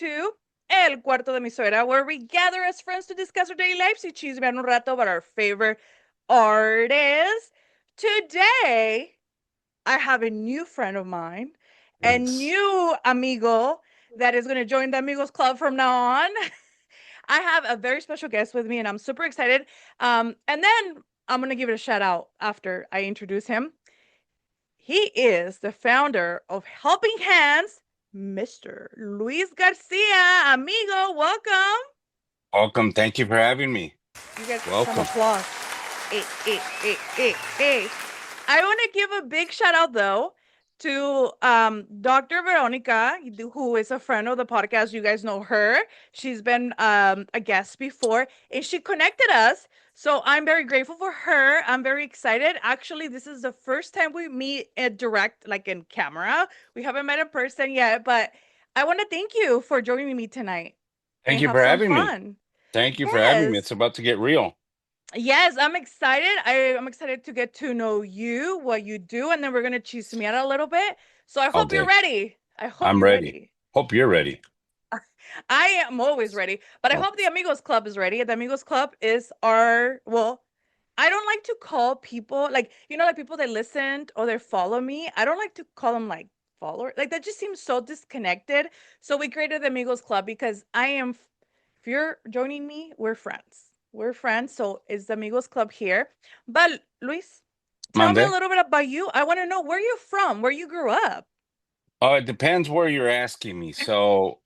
to El Cuarto de mi Suegra, where we gather as friends to discuss our daily lives y chismear un rato about our favorite artists. Today, I have a new friend of mine, a Yes. new amigo that is going to join the Amigos Club from now on. I have a very special guest with me, and I'm super excited. And then I'm going to give it a shout out after I introduce him. He is the founder of Helping Hands, Mr. Luis Garcia. Amigo, welcome. Welcome. Thank you for having me. You get some Welcome. applause. Hey, hey, hey, hey, hey. I want to give a big shout out though to Dr. Veronica, who is a friend of the podcast. You guys know her. She's been a guest before and she connected us. So I'm very grateful for her. I'm very excited. Actually, this is the first time we meet in direct, like in camera. We haven't met in person yet, but I want to thank you for joining me tonight Thank and you have for some having me. fun. Thank you for having me. Yes. It's about to get real. Yes, I'm excited. I'm excited to get to know you, what you do, and then we're gonna choose me out a little bit. So I All hope you're day. ready. I hope I'm you're ready. ready. Hope you're ready. I am always ready, but I Oh, hope the Amigos Club is ready. The Amigos Club is our, well, I don't like to call people like, like people that listened or they follow me. I don't like to call them like follower. Like that just seems so disconnected. So we created the Amigos Club because if you're joining me, we're friends. We're friends. So it's the Amigos Club here. But Luis, tell me a Monday. little bit about you. I want to know where you're from, where you grew up. Oh, it depends where you're asking me. So,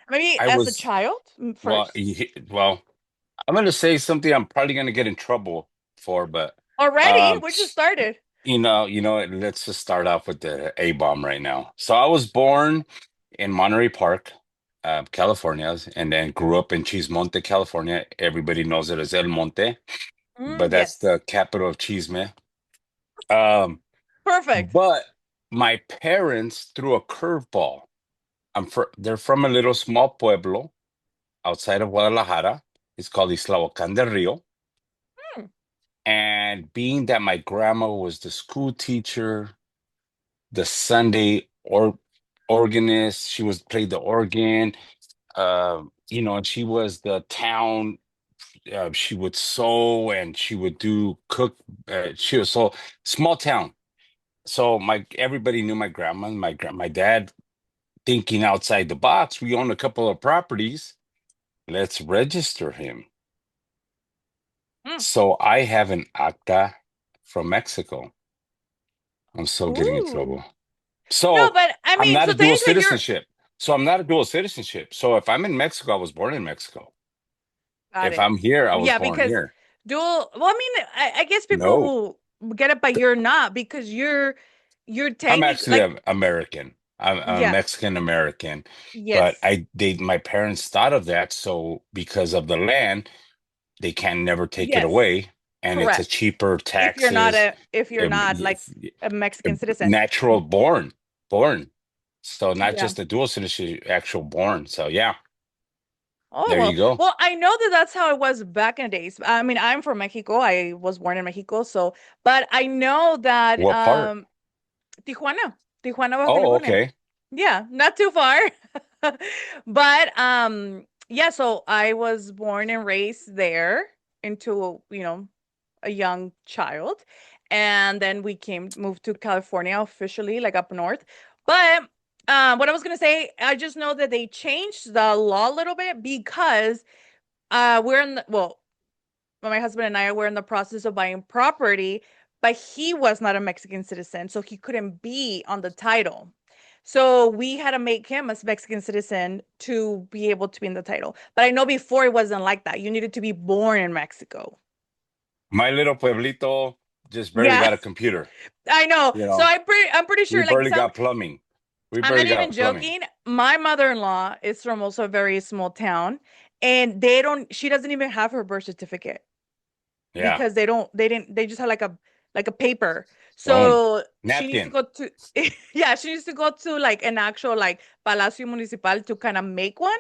Maybe I as a was child well. first. Well, I'm going to say something I'm probably going to get in trouble for, but Already? um, We just started. let's just start off with the A bomb right now. So, I was born in Monterey Park, California, and then grew up in Chismonte, California. Everybody knows it as El Monte, but that's Yes. the capital of Chisme. Um, Perfect. but my parents threw a curveball. They're from a little small pueblo outside of Guadalajara. It's called Islahuacan del Rio. Hmm. And being that my grandma was the school teacher, the Sunday organist, she was played the organ. And she was the town. She would sew and she would do cook. She was so small town. So my everybody knew my grandma and my dad thinking outside the box. We own a couple of properties. Let's register him. Hmm. So I have an acta from Mexico. I'm still getting in Ooh. trouble. No, So but I I'm mean, not so a dual technically you're citizenship. So if I'm in Mexico, I was born in Mexico. got If it. I'm here, I was Yeah, born because here. well, I mean, I guess people No, will get it, but you're not because you're I'm technically actually like American. I'm yeah, Mexican American, but yes. my parents thought of that. So because of the land, they can never take it Yes. away, and it's a Correct. cheaper taxes, If you're um, not like a Mexican citizen. natural born. So not Yeah. just a dual citizenship, actual born. So yeah, Oh there well, you go. well I know that that's how it was back in the days. I mean, I'm from Mexico. I was born in Mexico, so but I know that What part? Tijuana, Tijuana, Baja Oh, California. okay. Yeah, not too far. But yeah, so I was born and raised there into, a young child. And then we moved to California officially, like up north. But what I was gonna say, I just know that they changed the law a little bit because we're in the well, my husband and I were in the process of buying property, but he was not a Mexican citizen, so he couldn't be on the title. So we had to make him a Mexican citizen to be able to be in the title. But I know before it wasn't like that. You needed to be born in Mexico. My little pueblito just barely Yeah, got a computer. I know. You So know, I'm pretty we sure like barely some got plumbing. We I'm not barely even got plumbing. joking. My mother-in-law is from also a very small town and she doesn't even have her birth certificate Yeah. because they just have like a paper. Boom. So she needs to Napkin. go to yeah, she needs to go to like an actual like Palacio Municipal to kind of make one.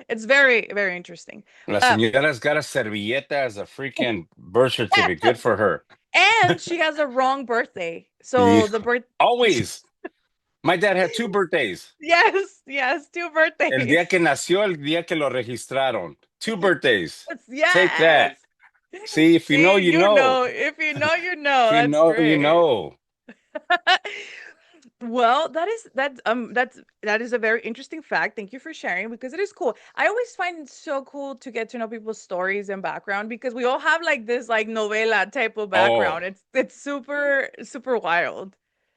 It's very, very interesting. La Um señora's got a servilleta as a freaking birth certificate. Good for her. and she has a wrong birthday. Yeah. So the birth Always. My dad had two birthdays. Yes, yes, two El día birthdays. que nació, el día que lo registraron. Two birthdays. Take that. Yes. See, if you know, See, you you know. know. If you know, you If know. you That's know, you great. know. Well, that is a very interesting fact. Thank you for sharing because it is cool. I always find it so cool to get to know people's stories and background because we all have like this like novela type of background. Oh, It's super wild.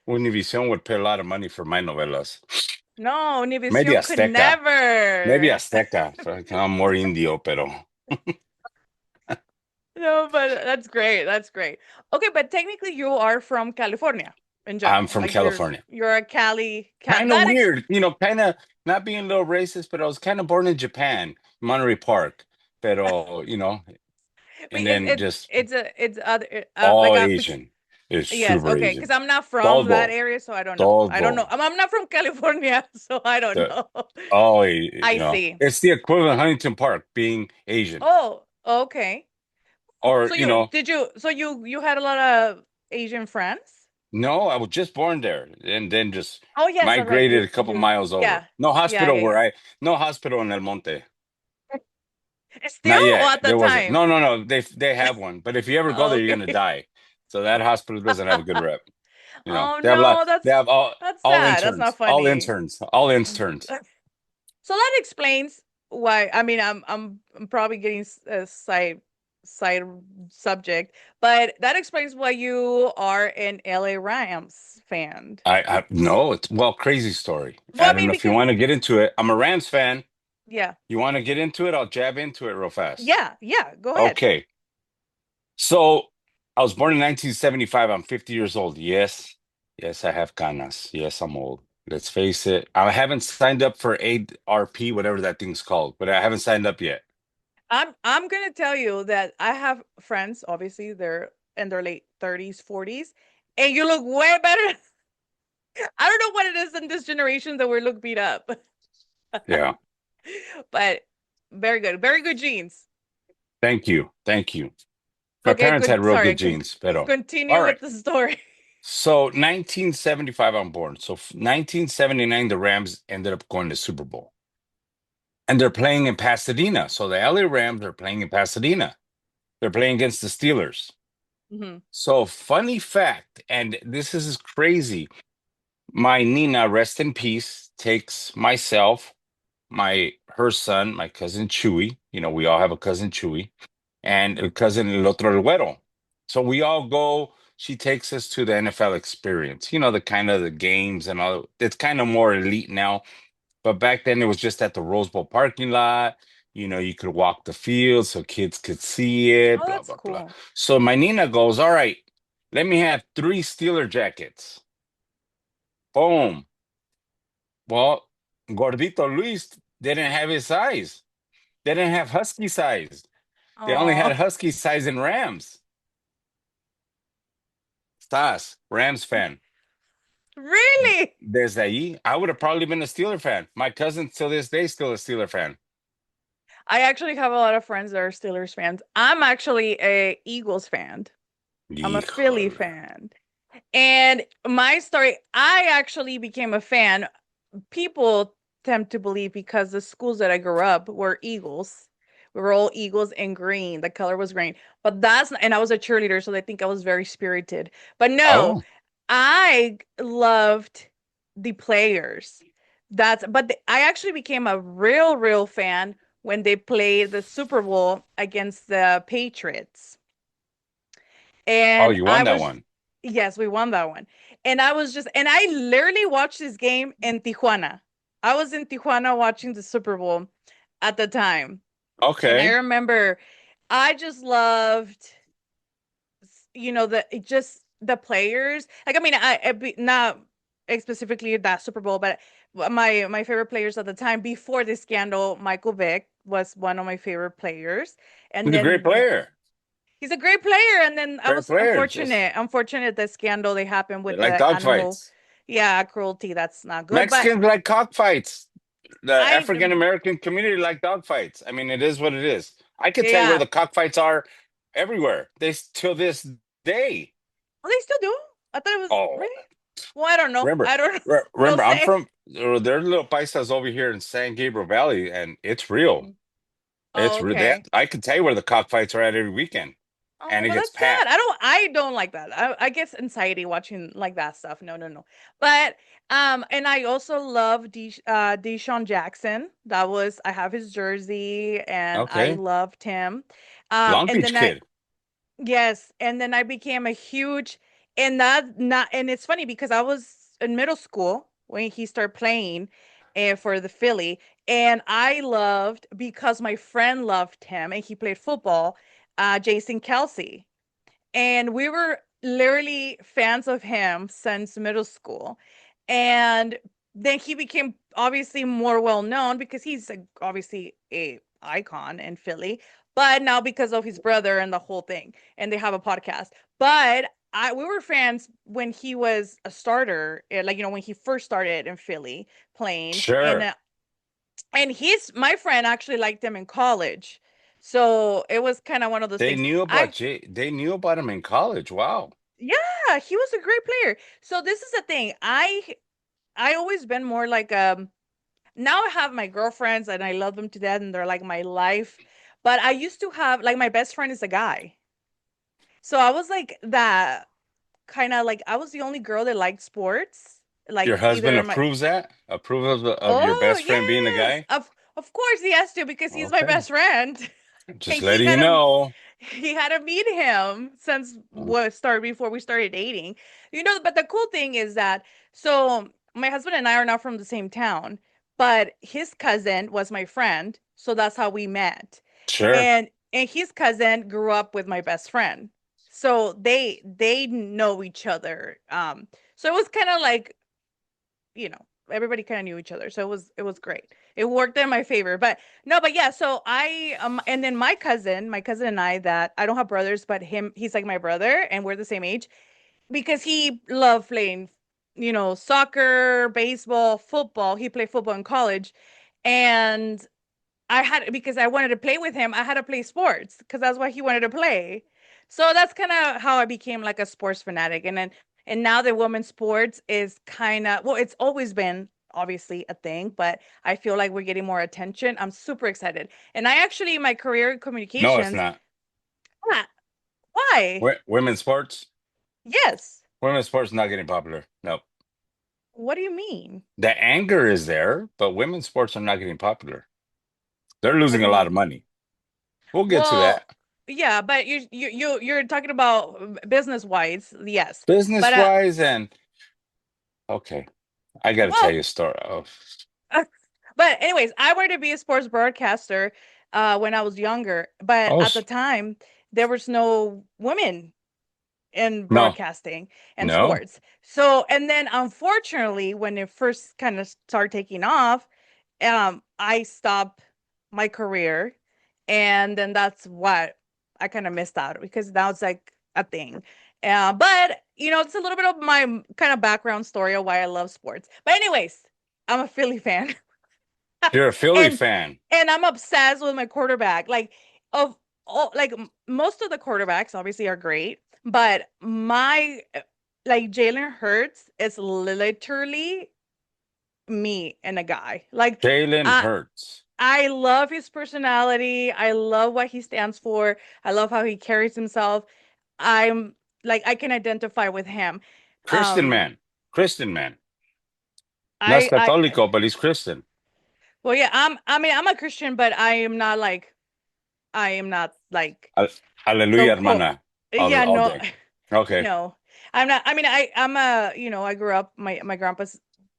Univision would pay a lot of money for my novelas. No, Maybe Univision could Azteca. Maybe never. Azteca. I'm more indio, pero No, but that's great. That's great. Okay, but technically you are from California in I'm general. from Like California. you're a Cali Kind of weird, kind of not being a little racist, but I was kind of born in Japan, Monterey Park, pero, and then just it's other like all a Asian is yes, super okay, because Asian. I'm not from that Todo, area, so I don't know. I don't know. todo. I'm not from California, so I don't The, know. oh, I see. it's the equivalent of Huntington Park being Asian. Oh, okay. Or, So you had a lot of Asian friends? no, I was just born there and then just Oh yes, all right. migrated a couple miles over. Yeah. Yeah, yeah, yeah. No hospital in El Monte. Still Not or yet. at the There wasn't. time? No, no, no. They have one. But if you ever go there, you're gonna Okay. die. So that hospital doesn't have a good rep. Oh They have a lot, no, they have that's all sad. That's not interns, all funny. interns, all interns. So that explains why. I mean, I'm probably getting a side subject, but that explains why you are an LA Rams fan. I no, it's well, crazy story. Well, I I don't mean, know if you because want to get into it. I'm a Rams fan. yeah, You want to get into it? I'll jab into it real fast. yeah, yeah. Go ahead. Okay. So I was born in 1975. I'm 50 years old. Yes. Yes, I have canas. Yes, I'm old. Let's face it. I haven't signed up for ARP, whatever that thing's called, but I haven't signed up yet. I'm gonna tell you that I have friends. Obviously, they're in their late 30s, 40s, and you look way better. I don't know what it is in this generation that we look beat up, Yeah. but very good genes. Thank you. Thank you. My Okay, parents had good. real Sorry. good genes, pero all Continue right. with the story. So 1975, I'm born. So 1979, the Rams ended up going to Super Bowl. And they're playing in Pasadena. So the LA Rams are playing in Pasadena. They're playing against the Steelers. Mhm. So funny fact, and this is crazy. My Nina, rest in peace, takes myself, her son, my cousin Chewy. We all have a cousin Chewy, and a cousin El Otro El Güero. So we all go. She takes us to the NFL experience. The kind of the games and all. It's kind of more elite now, but back then it was just at the Rose Bowl parking lot. You could walk the field so kids could see it. Oh, Blah that's blah blah. cool. So my Nina goes, "All right, let me have three Steeler jackets." Boom. Well, Gordito Luis didn't have his size. They didn't have husky size. They only had Oh, husky size in Rams. Stas, Rams fan. really? Desde ahí, I would have probably been a Steeler fan. My cousin, till this day, still a Steeler fan. I actually have a lot of friends that are Steelers fans. I'm actually a Eagles fan. I'm a Philly Híjole. fan. And my story, I actually became a fan. People tend to believe because the schools that I grew up were Eagles. We were all Eagles and green. The color was green. But that's not, and I was a cheerleader, so they think I was very spirited. But no, Oh, I loved the players. I actually became a real fan when they played the Super Bowl against the Patriots. oh, And you I won that was, one. yes, we won that one. And I literally watched this game in Tijuana. I was in Tijuana watching the Super Bowl at the time. And I Okay. remember I just loved, just the players. Like, I mean, not specifically that Super Bowl, but my favorite players at the time before the scandal, Michael Vick was one of my favorite players. And He's a great then player. he's a great player. And then I Great was player. Just unfortunate the scandal they happened they with like the animal, dogfights. yeah, cruelty. That's not good. But Mexicans like cockfights. The I, African American community like dogfights. I mean, it is what it is. I could tell you where yeah, the cockfights are everywhere. Till this day. well, they still do. I thought it was Oh, really. Well, I don't know. Remember, I don't. We'll remember, I'm say. from there are little paisas over here in San Gabriel Valley, and it's real. Mhm. Oh, It's real. okay. I can tell you where the cockfights are at every weekend, Oh, and it well, gets that's sad. packed. I don't like that. I get anxiety watching like that stuff. No, no, no. But and I also love Deshaun Jackson. That was I have his jersey and I Okay, loved him. Long And Beach then I kid. Yes, and then I became a huge and that not and it's funny because I was in middle school when he started playing for the Philly, and I loved because my friend loved him and he played football, Jason Kelsey. And we were literally fans of him since middle school. And then he became obviously more well known because he's obviously a icon in Philly, but now because of his brother and the whole thing, and they have a podcast. But we were fans when he was a starter, like when he first started in Philly playing, Sure. and he's my friend actually liked him in college, so it was kind of one of those They things. knew about Jay. They knew about him in college. Wow. Yeah, he was a great player. So this is the thing. I always been more like now I have my girlfriends and I love them to death and they're like my life. But I used to have like my best friend is a guy. So I was like that kind of like I was the only girl that liked sports. Your Like husband either my approves that? Approves of your Oh, best friend being a yes. guy? Of course he has to because he's my Okay. best friend. Just And he letting you had a know. he had to meet him since what started before we started dating. But the cool thing is that so my husband and I are not from the same town, but his cousin was my friend, so that's how we met. Sure. And his cousin grew up with my best friend. So they know each other. So it was kind of like everybody kind of knew each other, so it was great. It worked in my favor. But no, but yeah, so I and then my cousin and I, that I don't have brothers, but he's like my brother and we're the same age because he loved playing soccer, baseball, football. He played football in college, and I had because I wanted to play with him. I had to play sports because that's what he wanted to play. So that's kind of how I became like a sports fanatic. And now the women's sports is kind of well, it's always been obviously a thing, but I feel like we're getting more attention. I'm super excited. And I actually my career in No, it's communications. not. Ah, why? Women's sports? Yes. Women's sports not getting popular. No. What do you mean? The anger is there, but women's sports are not getting popular. They're What losing do you a lot of mean? money. We'll get to Well, that. yeah, but you're talking about business wise, yes. Business But wise, and okay, I got to tell well, you a story. Oh, but anyways, I wanted to be a sports broadcaster when I was younger, but oh, at the time there was no women in no, broadcasting and no. sports. So, and then unfortunately, when it first kind of started taking off, I stopped my career, and then that's what I kind of missed out because now it's like a thing. But it's a little bit of my kind of background story of why I love sports. But anyways, I'm a Philly fan. You're a Philly and fan. and I'm obsessed with my quarterback. Like of all, like most of the quarterbacks obviously are great, but my like Jalen Hurts is literally me and a guy. Like Jalen I Hurts. I love his personality. I love what he stands for. I love how he carries himself. I'm like I can identify with him. Christian Um man. Christian man. No es I católico, but he's Christian. well, yeah, I'm a Christian, but I am not like Al- so Hallelujah, cool. hermana. Yeah, All no, day. Okay. no, I'm not. I mean, I'm a, I grew up. My grandpa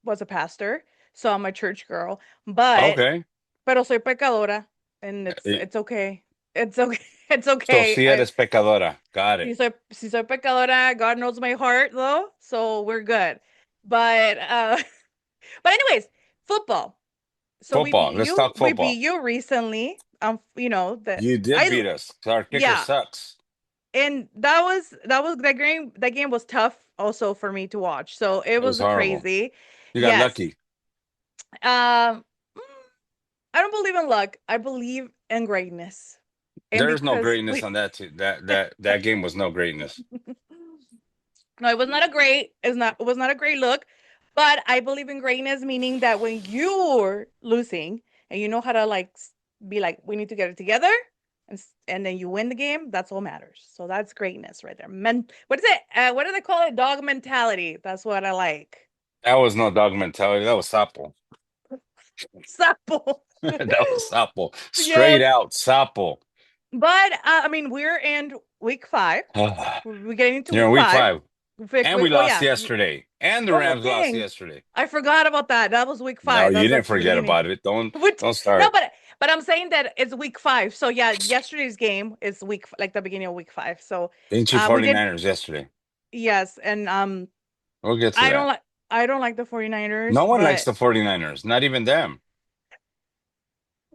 was a pastor, so I'm a church girl. But, Okay. pero soy pecadora, and it's Eh, it's okay. It's okay. It's So okay. si eres pecadora. Got it. Si soy pecadora, God knows my heart though, so we're good. But but anyways, football. So Football. Let's talk we beat football. you recently. The You did I beat us. Our kicker yeah, sucks. and that was that game was tough also for me to watch. So it It was was horrible. crazy. You got Yes. lucky. Um mm, I don't believe in luck. I believe in greatness. And There's no because greatness we on that. That game was no greatness. No, it was not a great. It's not. It was not a great look. But I believe in greatness, meaning that when you're losing and you know how to like be like, we need to get it together, and then you win the game. That's all matters. So that's greatness right there. What is it? What do they call it? Dog mentality. That's what I like. That was no dog mentality. That was Sapo. Sapo. That was Sapo. Straight Yes. out Sapo. But I mean, we're in week 5. We're getting into You're week in week 5. 5. And we Oh lost yeah. yesterday. And the Oh Rams lost dang. yesterday. I forgot about that. That was week No, 5. you didn't That's the forget beginning. about it. Don't Which don't no, start. but I'm saying that it's week 5. So yeah, yesterday's game is like the beginning of week 5. So Ain't you we did 49ers yesterday? yes, and We'll get to I don't that. like I don't like the 49ers, No one likes but the 49ers, not even them.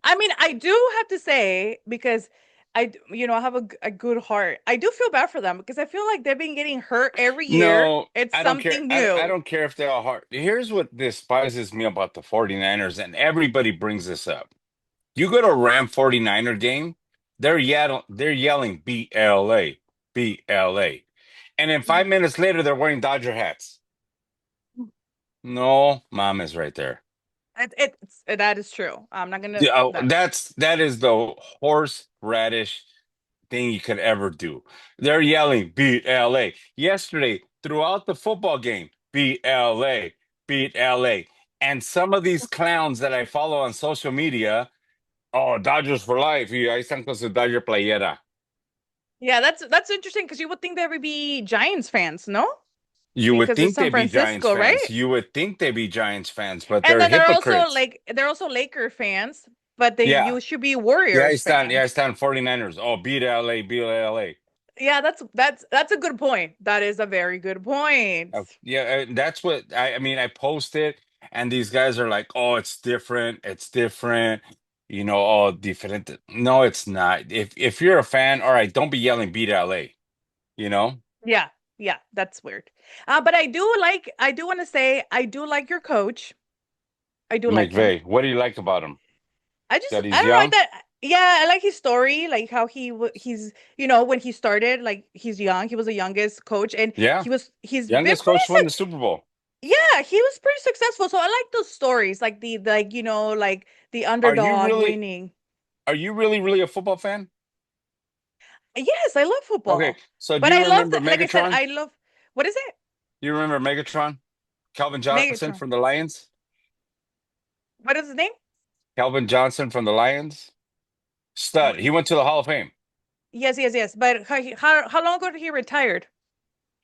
I mean, I do have to say because I have a good heart. I do feel bad for them because I feel like they've been getting hurt every year. No, It's I don't care. something I new. don't care if they're all hard. Here's what despises me about the 49ers, and everybody brings this up. You go to a Ram 49er game, they're yelling BLA, BLA. And then Mhm. 5 minutes later, they're wearing Dodger hats. No, mom is right there. That is true. I'm not gonna Yeah, oh, that. that is the horseradish thing you could ever do. They're yelling beat LA. Yesterday, throughout the football game, beat LA, beat LA. And some of these clowns that I follow on social media, oh, Dodgers for life. Y ahí están con su Dodger playera. Yeah, that's interesting because you would think there would be Giants fans, no? You would Because it's think San they'd be Giants Francisco, fans. right? You would think they'd be Giants fans, but And they're then hypocrites. they're also Laker fans, but they Yeah. you should be Yeah, I Warriors stand. Yeah, I fans. stand 49ers. Oh, beat LA, beat LA. Yeah, that's a good point. That is a very good point. Yeah, that's what I mean. I posted, and these guys are like, "Oh, it's different. It's different." Oh, different. No, it's not. If you're a fan, all right, don't be yelling "Beat LA." You know, Yeah, yeah, that's weird. But I do want to say I do like your coach. I do like him. McVay. What do you like about him? That I he's don't like young. that. Yeah, I like his story, like how he's when he started, like he's young. He was the youngest coach, and Yeah, he's been youngest coach won the Super Bowl. yeah, he was pretty successful. So I like those stories, like like the Are you underdog really? winning. Are you really a football fan? Yes, I love Okay, football, so do but you I love remember that. Like I said, Megatron? I love what is it? You remember Megatron? Calvin Johnson Megatron. from the Lions. What is his name? Calvin Johnson from the Lions. Stud. Wh- He went to the Hall of Fame. Yes, yes, yes. But how long ago did he retired?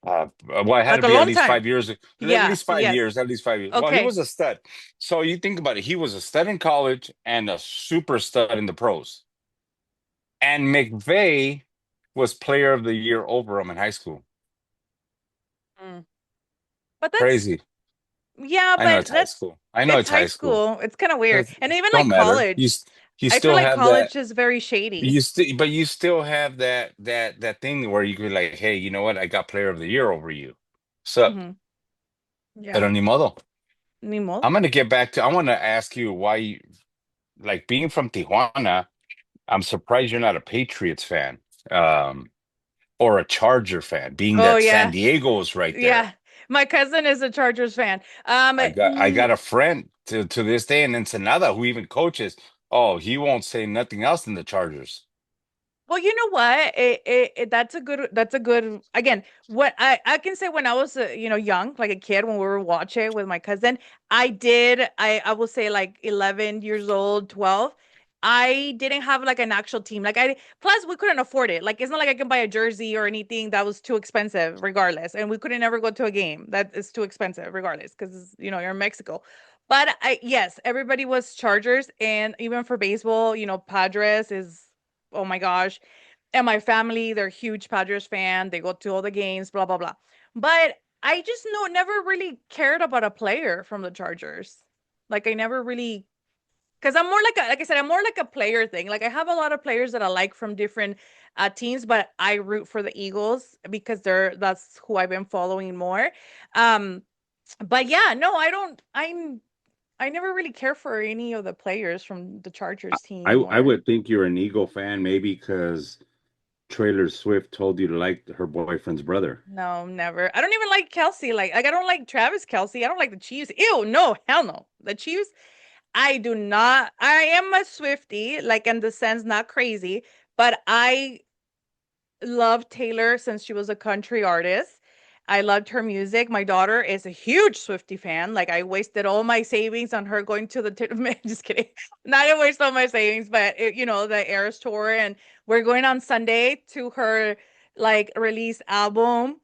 Well, it had to Like a be at long least time. 5 years. At Yeah. least five Yes. years. At least 5 years. Well, he was Okay. a stud. So you think about it. He was a stud in college and a super stud in the pros. And McVay was Player of the Year over him in high school. Mm. But that's Crazy. yeah, I know but it's high that's school. I know it's it's high high school. school. It's kind of weird. That's, And even don't like matter. college. You I feel still like have that. college is very shady. But you still have that thing where you could like, hey, you know what? I got Player of the Year over you. Sup? Hmm. Pero Yeah. ni modo. Ni modo. I'm gonna get back to. I want to ask you why you like being from Tijuana. I'm surprised you're not a Patriots fan, um, or a Charger fan, being Oh that San yeah. Diego is right there. Yeah. My cousin is a Chargers fan. I got a friend to this day in Ensenada who even coaches. Oh, he won't say nothing else than the Chargers. Well, you know what? That's a good again. What I can say when I was young, like a kid, when we were watching with my cousin, I will say like 11 years old, 12. I didn't have like an actual team. Like I plus we couldn't afford it. Like it's not like I can buy a jersey or anything that was too expensive, regardless. And we couldn't ever go to a game that is too expensive, regardless, because you're in Mexico. But yes, everybody was Chargers, and even for baseball, Padres is oh my gosh. And my family, they're huge Padres fan. They go to all the games, blah blah blah. But I just never really cared about a player from the Chargers. Like I never really because I'm more like I said, I'm more like a player thing. Like I have a lot of players that I like from different teams, but I root for the Eagles because that's who I've been following more. Um, but yeah, no, I never really care for any of the players from the Chargers team I or would think you're an Eagle fan, maybe because Taylor Swift told you to like her boyfriend's brother. No, never. I don't even like Kelsey. I don't like Travis Kelsey. I don't like the Chiefs. Ew, no, hell no. The Chiefs, I do not. I am a Swiftie, like in the sense, not crazy, but I loved Taylor since she was a country artist. I loved her music. My daughter is a huge Swiftie fan. Like I wasted all my savings on her going to the just kidding. Not gonna waste all my savings, but the Eras tour, and we're going on Sunday to her like release album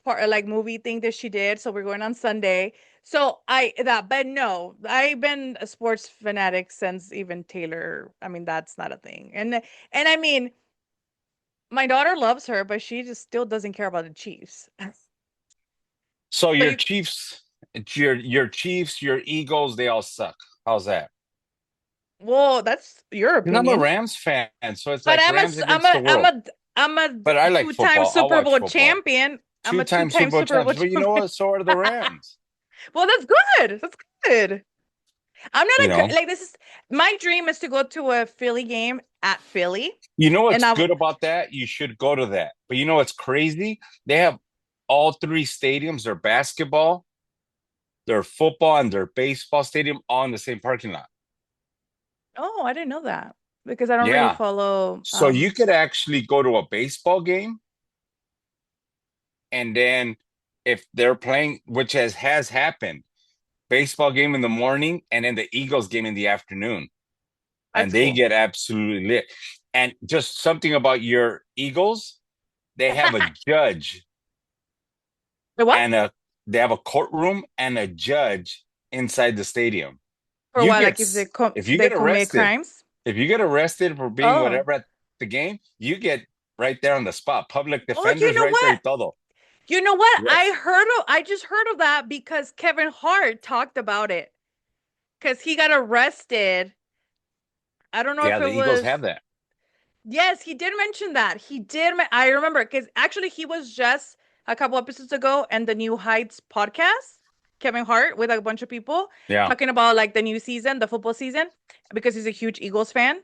part like movie thing that she did. So we're going on Sunday. So but no, I've been a sports fanatic since even Taylor. I mean, that's not a thing. And I mean, my daughter loves her, but she just still doesn't care about the Chiefs. So So your you, Chiefs, your Chiefs, your Eagles, they all suck. How's that? well, that's your Because I'm a opinion. Rams fan, so it's But like I'm a, Rams s- I'm against a, the I'm world. a, I'm a But I like two-time football. I'll Super watch Bowl football. champion. I'm a Two-time two-time Super Bowl Super Bowl champs. But you know champion. what? So are the Rams. Well, that's good. That's good. I'm You not know. like this is my dream is to go to a Philly game at Philly, You know and what's I good about that? You should go to that. But you know what's crazy? They have all three stadiums, their basketball, their football, and their baseball stadium all in the same parking lot. oh, I didn't know that because I don't really Yeah. follow. So you could actually go to a baseball game, and then if they're playing, which has happened, baseball game in the morning and then the Eagles game in the afternoon. And That's they cool. get absolutely lit. And just something about your Eagles, they have a judge The what? and a they have a courtroom and a judge inside the stadium. For You what? get Like if they if you they get commit arrested, crimes? if you get arrested for being Oh. whatever at the game, you get right there on the spot. Public Oh, you defenders know right there what? y todo. You know what? Yes. I just heard of that because Kevin Hart talked about it. Because he got arrested. I don't know if Yeah, the it Eagles have was. that. Yes, he did mention that. I remember because actually he was just a couple episodes ago and the New Heights podcast, Kevin Hart with a bunch of people Yeah. talking about like the new season, the football season, because he's a huge Eagles fan.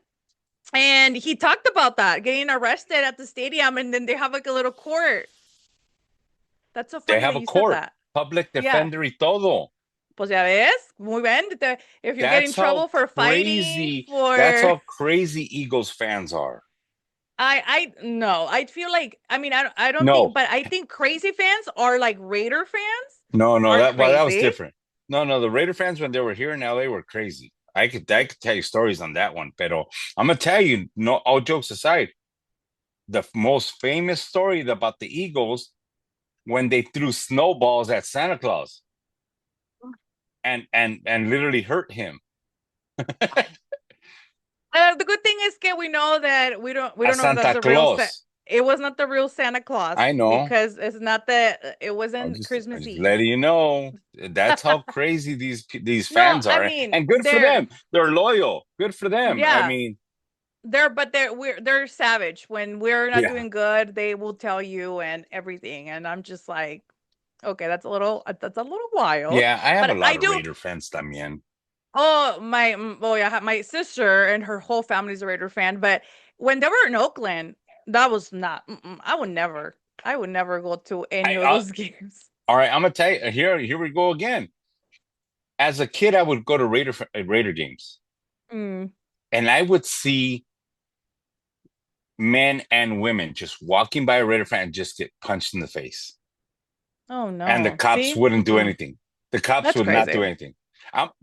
And he talked about that, getting arrested at the stadium, and then they have like a little court. That's so They funny have that a you said court. that. Public Yeah. defender y todo. Pues ya ves, muy bien. If you get in That's how trouble for fighting, crazy. That's for how crazy Eagles fans are. I no, I feel like I don't think, No, but I think crazy fans are like Raider fans no. are That was crazy. different. No. The Raider fans when they were here in LA were crazy. I could tell you stories on that one, pero I'm gonna tell you. No, all jokes aside, the most famous story about the Eagles when they threw snowballs at Santa Claus and literally hurt him. The good thing is that we know that we A don't know if that's Santa the real Claus. it was not the real Santa Claus I know. because it's not the it I'm wasn't just I'm Christmas just Eve. letting you know. That's how crazy these No, fans I are, mean and good for them. They're loyal. Good for them. I yeah, mean, they're savage. When we're not yeah, doing good, they will tell you and everything. And I'm just like, okay, that's a little wild. yeah. I have a But lot I of do. Raider fans también. Oh yeah, my sister and her whole family's a Raider fan. But when they were in Oakland, that was not. I would never go to any I of those games. all right. I'm gonna tell you here. We go again. As a kid, I would go to Raider games, Mm. and I would see men and women just walking by a Raider fan and just get punched in the face. Oh And the no, cops see, wouldn't do anything. The cops that's would not crazy. do anything.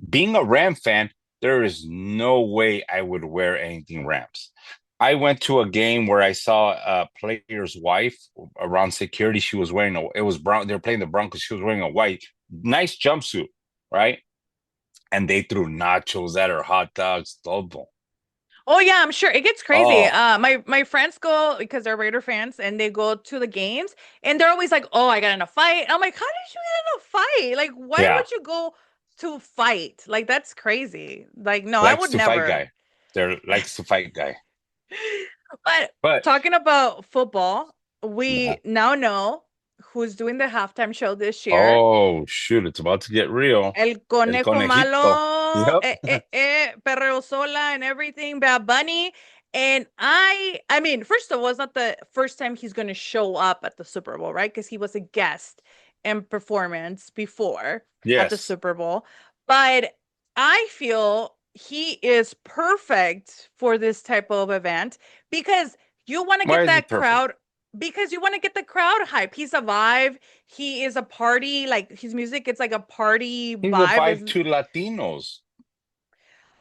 Being a Ram fan, there is no way I would wear anything Rams. I went to a game where I saw a player's wife around security. She was wearing it was brown. They were playing the Broncos. She was wearing a white, nice jumpsuit, right? And they threw nachos at her, hot dogs, todo. Oh yeah, I'm sure it gets crazy. Oh, My friends go because they're Raider fans and they go to the games and they're always like, "Oh, I got in a fight." I'm like, "How did you get in a fight? Like, why yeah, would you go to fight? Like, that's crazy. Like, no, I likes would to fight never." guy. There likes to fight guy. But But talking about football, yeah. we now know who's doing the halftime show this year. Oh shoot, it's about to get real. El El Conejo conejito. Malo, Yep. Perreo Sola and everything, Bad Bunny. And I mean, first of all, it's not the first time he's going to show up at the Super Bowl, right? Because he was a guest in performance before at the Yes. Super Bowl. But I feel he is perfect for this type of event because you want to Why get is he that perfect? crowd because you want to get the crowd hype. He's a vibe. He is a party, like his music, it's like a party He's a vibe. vibe Is to Latinos.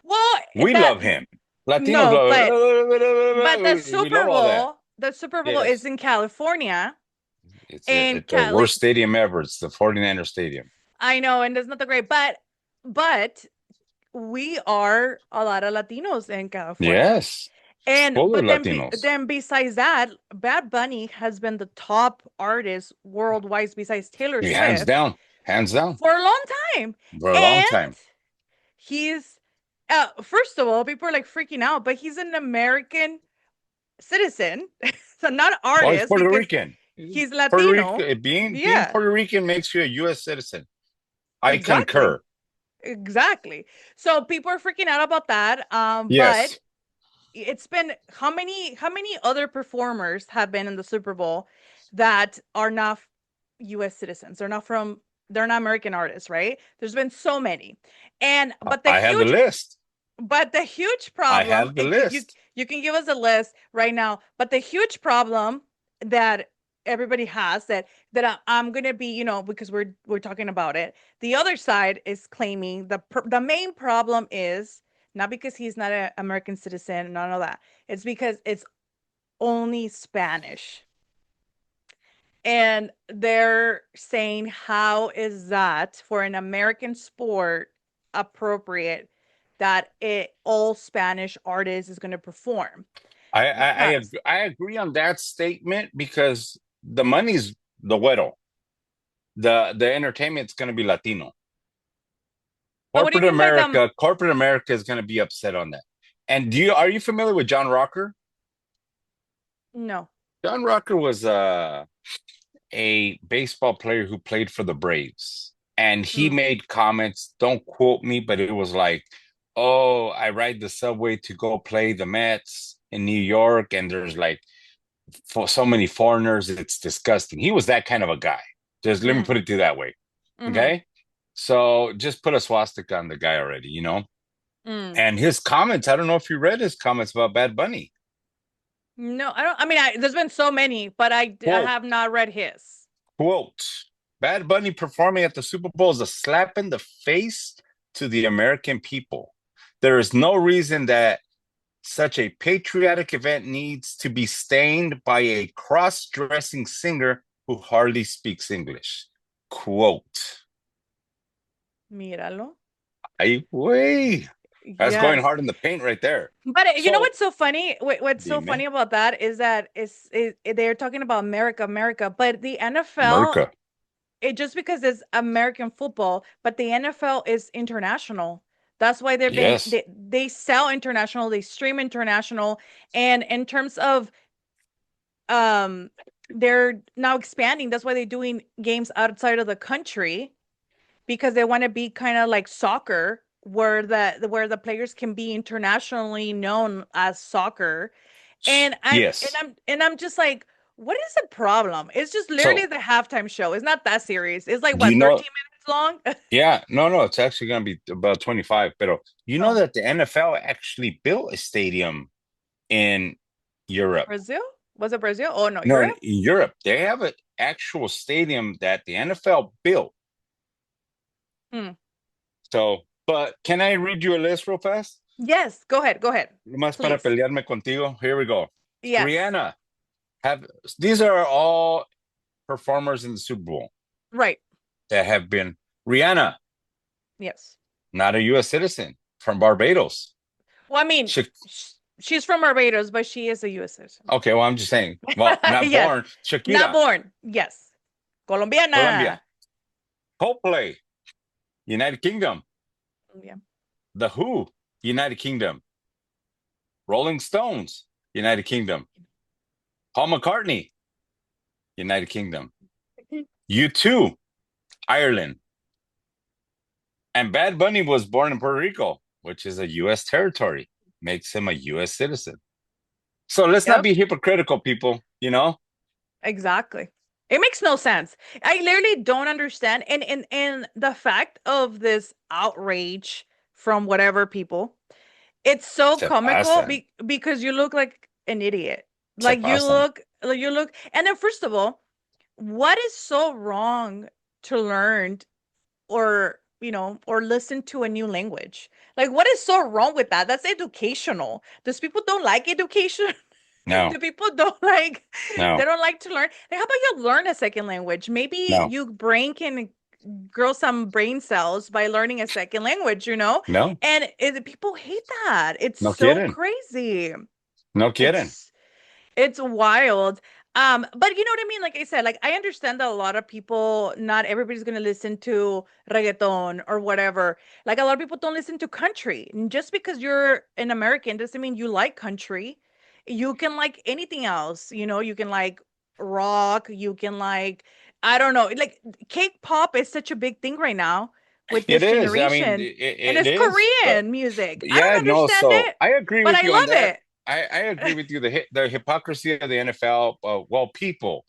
well We that love him. Latinos no, but love. We love all that. The Super Bowl is Yes. in California. It's And the Like worst stadium ever. It's the 49er Stadium. I know, and there's nothing great, but we are a lot of Latinos in California. Yes. And Full of but Latinos. then besides that, Bad Bunny has been the top artist worldwide besides Taylor He hands Swift down. Hands down. for a long time. For a long And time. he's first of all, people are like freaking out, but he's an American citizen. So not Well, he's artist Puerto because Rican. he's Puerto Latino. Rican being Yeah, Puerto Rican makes you a US citizen. I exactly. concur. Exactly. So people are freaking out about that. But Yes. it's been how many other performers have been in the Super Bowl that are not US citizens? They're not American artists, right? There's been so many. And I have the list. but the huge I problem, have the and list. you can give us a list right now, but the huge problem that everybody has that I'm gonna be, because we're talking about it. The other side is claiming the main problem is not because he's not an American citizen, none of that. It's because it's only Spanish. And they're saying, how is that for an American sport appropriate that all Spanish artists is going to perform? Because, I agree on that statement because the money's the güero. The entertainment's going to be Latino. but what do you mean by them? Corporate America is going to be upset on that. And are you familiar with John Rocker? No. John Rocker was a baseball player who played for the Braves. And he Mm, made comments, don't quote me, but it was like, oh, I ride the subway to go play the Mets in New York, and there's like for so many foreigners, it's disgusting. He was that kind of a guy. Just let me mm, put it to you that way. mm-hmm, Okay. So just put a swastika on the guy already, you know? mm. And his comments, I don't know if you read his comments about Bad Bunny. No, I don't. I mean, there's been so many, but I Quote, have not read his. quote, Bad Bunny performing at the Super Bowl is a slap in the face to the American people. There is no reason that such a patriotic event needs to be stained by a cross dressing singer who hardly speaks English. Quote. Míralo. Ay, way. That's going Yes. hard in the paint right there. But you know So, what's so funny? What's so dime, funny about that is that they're talking about America, America, but the NFL, America. it just because it's American football, but the NFL is international. That's why Yes. they sell international, they stream international, and in terms of um they're now expanding. That's why they're doing games outside of the country because they want to be kind of like soccer where the players can be internationally known as soccer. Yes. And I'm just like, what is the problem? It's just literally So, the halftime show. It's not that serious. It's like do you what, know? 13 minutes long? Yeah, no, it's actually going to be about 25. But you know Oh, that the NFL actually built a stadium in Europe. Brazil? Was it Brazil? Oh no, No, Europe? in Europe, they have an actual stadium that the NFL built. Hmm. So, but can I read you a list real fast? Yes, go ahead. Más para Please. pelearme contigo. Here we go. Yes. Rihanna. Have these are all performers in the Super Bowl Right. that have been Rihanna, Yes. not a U.S. citizen from Barbados. Well, I mean, Sha- she's from Barbados, but she is a US citizen. okay, well, I'm just saying. Well, not Yes. born. Not Shakira, born. Yes. Colombiana. Colombia. Coldplay, United Kingdom. Yeah. The Who, United Kingdom. Rolling Stones, United Kingdom. Paul McCartney, United Kingdom. U2, Ireland. And Bad Bunny was born in Puerto Rico, which is a U.S. territory, makes him a U.S. citizen. So let's not Yep. be hypocritical, people, you know? Exactly. It makes no sense. I literally don't understand. And the fact of this outrage from whatever people, it's so Se comical pasan. because you look like an idiot. Se pasan. Like you look, and then first of all, what is so wrong to learn or, or listen to a new language? Like, what is so wrong with that? That's educational. Those people don't like education. No, The people don't like, they no, don't like to learn. Like, how about you learn a second language? Maybe no, you brain can grow some brain cells by learning a second language, no, and people hate that. It's no so quieren. crazy. No quieren. It's wild. But you know what I mean? Like I said, like I understand that a lot of people, not everybody's gonna listen to reggaeton or whatever. Like a lot of people don't listen to country. And just because you're an American doesn't mean you like country. You can like anything else, you can like rock, you can like, I don't know, like K-pop is such a big thing right now with It this is. I mean, generation. And it it's is. But Korean music. I yeah, don't no. understand So it, I agree but with I you on love that. it. I agree with you. The hypocrisy of the NFL. Well, people,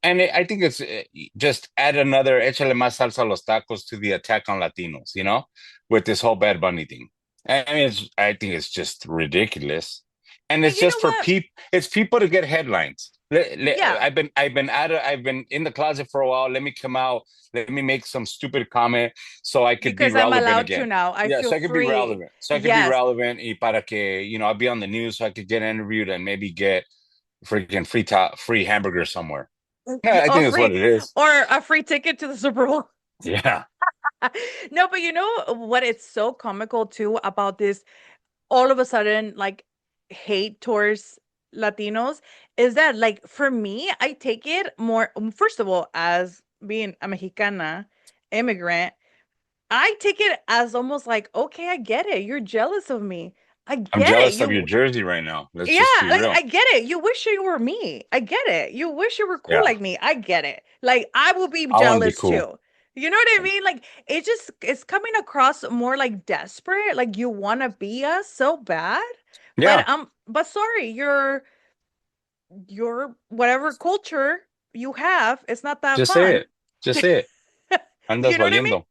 and I think it's just add another échale más salsa a los tacos to the attack on Latinos. With this whole Bad Bunny thing. I mean, I think it's just ridiculous, and And it's you just know for what? people. It's people to get headlines. Yeah, I've been in the closet for a while. Let me come out. Let me make some stupid comment so I could be because I'm relevant allowed to again. now. I Yeah, feel so I could be free. relevant. So I could be Yes. relevant y para que, I'll be on the news so I could get interviewed and maybe get freaking free hamburger somewhere. Yeah, I Or think that's what free, it is. or a free ticket to the Super Bowl. Yeah. No, but you know what? It's so comical too about this all of a sudden like hate towards Latinos is that like for me, I take it more, first of all, as being a Mexicana immigrant, I take it as almost like, okay, I get it. You're jealous of me. I I'm get it. jealous of your You jersey right now. Let's Yeah, just be like real. I get it. You wish you were me. I get it. You wish you were cool Yeah. like me. I get it. Like I will be I want to be jealous cool. too. You know what I mean? Like it's coming across more like desperate, like you want to be us so bad. Yeah. But sorry, your whatever culture you have, it's not that Just say fun. it. Just say it. Andas You know what I mean? valiendo.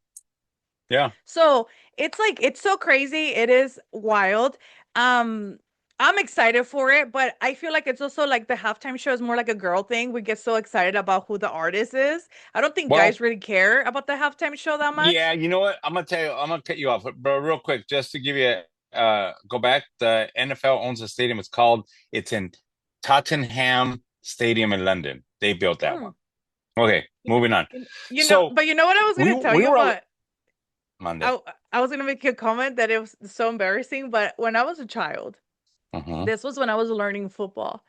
Yeah. So it's like it's so crazy. It is wild. Um, I'm excited for it, but I feel like it's also like the halftime show is more like a girl thing. We get so excited about who the artist is. I don't think Well, guys really care about the halftime show that yeah, much. you know what? I'm gonna tell you, I'm gonna cut you off, but real quick, just to give you go back. The NFL owns a stadium. It's in Tottenham Stadium in London. They built that one. Mm. Okay, moving on. So But you know what I was gonna tell we you were all about? Monday. I was gonna make a comment that it was so embarrassing, but when I was a child, Uh-huh. this was when I was learning football.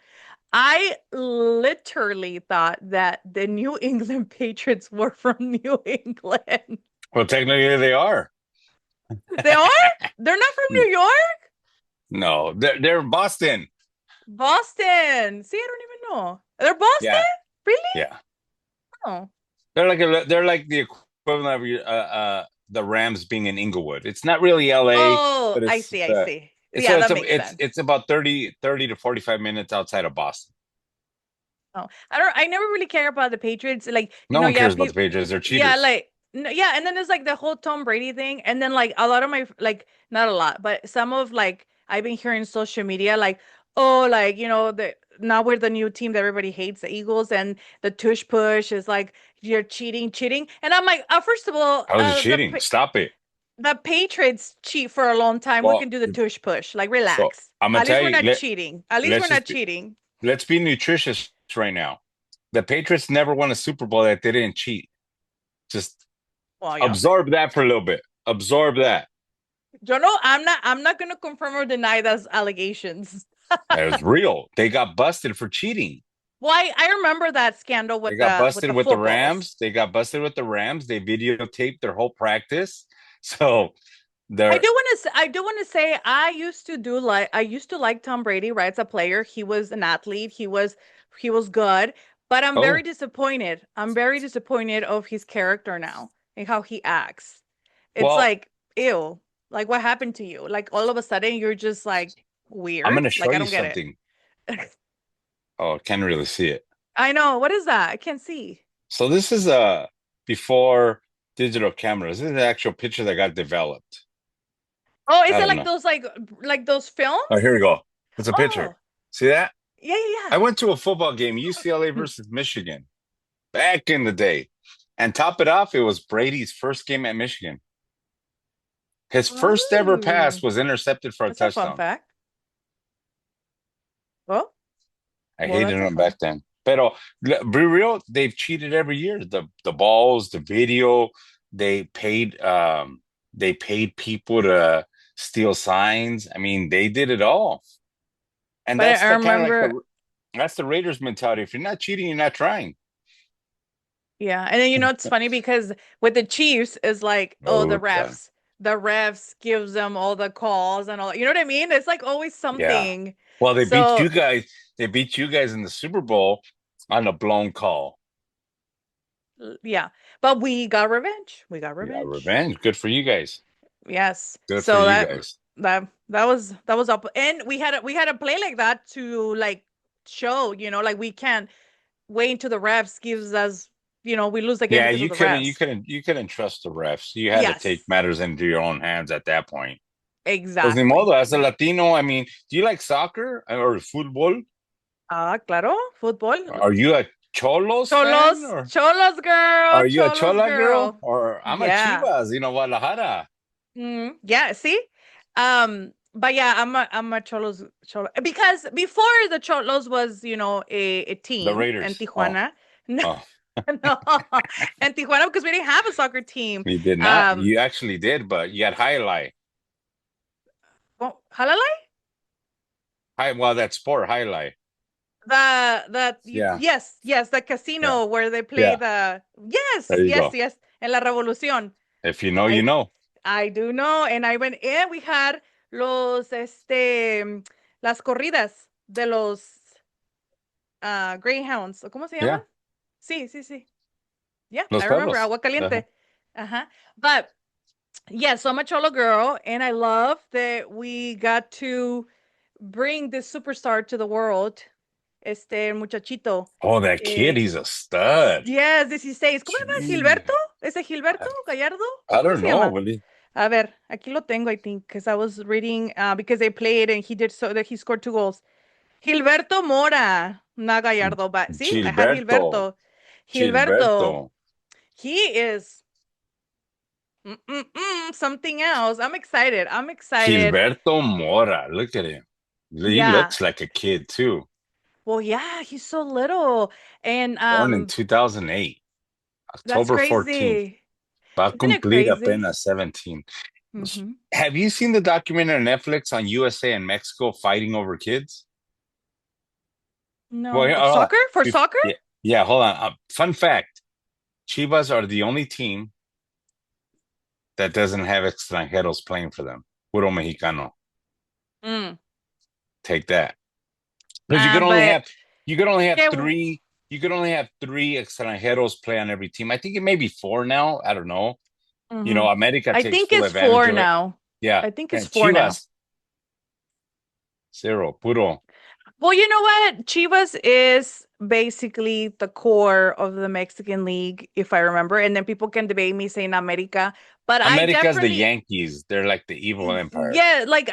I literally thought that the New England Patriots were from New England. Well, technically they are. They are? They're not from New York? No, they're Boston. Boston. See, I don't even know. They're Boston? Yeah, Really? yeah. Oh. They're like the equivalent of the Rams being in Inglewood. It's not really LA, Oh, but I see, I uh see. it's Yeah, so that makes sense. it's about 30 to 45 minutes outside of Boston. Oh, I never really care about the Patriots. Like, No one yeah, cares about the Patriots. They're yeah, cheaters. like, no, yeah, and then there's like the whole Tom Brady thing, and then like a lot of my like not a lot, but some of like I've been hearing social media like, oh, like the now we're the new team that everybody hates, the Eagles, and the tush push is like you're cheating, and I'm like, first of all, How is it cheating? Stop it. The Patriots cheat for a long time. We Well, can do the tush push. Like, so relax. I'm gonna At least tell we're you, not cheating. At least we're let's not just be, cheating. let's be nutritious right now. The Patriots never won a Super Bowl that they didn't cheat. Just Well, yeah. absorb that for a little bit. Absorb that. You know, I'm not gonna confirm or deny those allegations. It was real. They got busted for cheating. Well, I remember that scandal They with got the busted with the footballs. Rams. They got busted with the Rams. They videotaped their whole practice. So I they're do want to I do want to say I used to like Tom Brady, right? As a player, he was an athlete. He was good, but I'm very oh disappointed. I'm very disappointed of his character now and how he acts. It's well, like, ew. Like what happened to you? Like all of a sudden you're just like I'm weird. gonna show Like I you don't get it. something. Oh, can't really see it. I know. What is that? I can't see. So this is before digital cameras. This is an actual picture that got developed. Oh, is I it don't know. like those Oh, here films? we go. It's a picture. Oh, See that? yeah, yeah, I yeah. went to a football game, UCLA versus Michigan, back in the day. And top it off, it was Brady's first game at Michigan. His first ever pass Oh, was intercepted for a that's a fun touchdown. fact. Oh, I well, hated that's a him fun. back then. Pero be real, they've cheated every year. The balls, the video, they paid people to steal signs. I mean, they did it all. And But that's I the kind of like remember, the Raiders mentality. If you're not cheating, you're not trying. yeah. And then it's funny because with the Chiefs is like, oh, Oh, the refs gives them all the calls and all. You know what I mean? It's like always yeah. something. Well, they beat So you guys. They beat you guys in the Super Bowl on a blown call. yeah, but we got revenge. We got Yeah, revenge. revenge. Good for you guys. Yes. Good for So you guys. that was up, and we had a play like that to like show, like we can't wait until the refs gives us, we lose the game Yeah, because of the refs. you couldn't trust the refs. You had to take Yes, matters into your own hands at that point. Pues ni modo, exactly. as a Latino, I mean, do you like soccer or football? Ah, claro, fútbol. Are you a Cholos fan Cholos, or Cholos girl, are you a Cholos Chola girl? girl. Or I'm a Yeah. Chivas, Guadalajara. Yeah, see? But yeah, I'm a Cholos because before the Cholos was, a The team in Raiders. Oh, Tijuana. No, oh, no, in Tijuana because we didn't have a soccer team. you did not. Um, You actually did, but you had highlight. well, Halalai? Well, that sport highlight. Yeah, Yes, yes, the yeah, casino where they play yeah. the There yes, you yes, go. yes, en la Revolución. If you know, you I know. I do know, and I went in. We had las corridas de los Greyhounds, ¿o cómo se llaman? Yeah, Sí, sí, sí. Yeah, Los I remember Perros. Agua Uh-huh. Caliente. Uh-huh. But yeah, so I'm a Cholo girl, and I love that we got to bring this superstar to the world, muchachito. Oh, that kid, Eh, he's a stud. yes, 16. ¿Cómo se llama? Gee, ¿Gilberto? ¿Ese Gilberto Gallardo? I ¿Cómo don't se know, llama? Willie. A ver, aquí lo tengo, I think, because I was reading, because they played and he did so that he scored 2 goals. Gilberto Mora, not Gallardo, but see, I had Gilberto. Gilberto. Gilberto, Gilberto. he is something else. I'm excited. I'm excited. Gilberto Mora. Look at him. He Yeah. looks like a kid too. Well, yeah, he's so little. And Born in 2008, that's October 14th. crazy. Va a Isn't it cumplir crazy? apenas 17. Hmm. Have you seen the documentary on Netflix on USA and Mexico fighting over kids? Well, No. Of soccer? For soccer? yeah, yeah, hold on. Fun fact. Chivas are the only team that doesn't have extranjeros playing for them. Puro Mexicano. Mm. Take that. Because But you could only have yeah, three you could only have three extranjeros play on every team. I think it may be four now. I don't know. hmm, America I takes think full it's advantage four of it. now. Yeah. I think it's And four now. Chivas, zero, puro. Well, you know what? Chivas is basically the core of the Mexican League, if I remember. And then people can debate me saying America, but I America's the definitely, Yankees. They're like the evil empire. yeah, like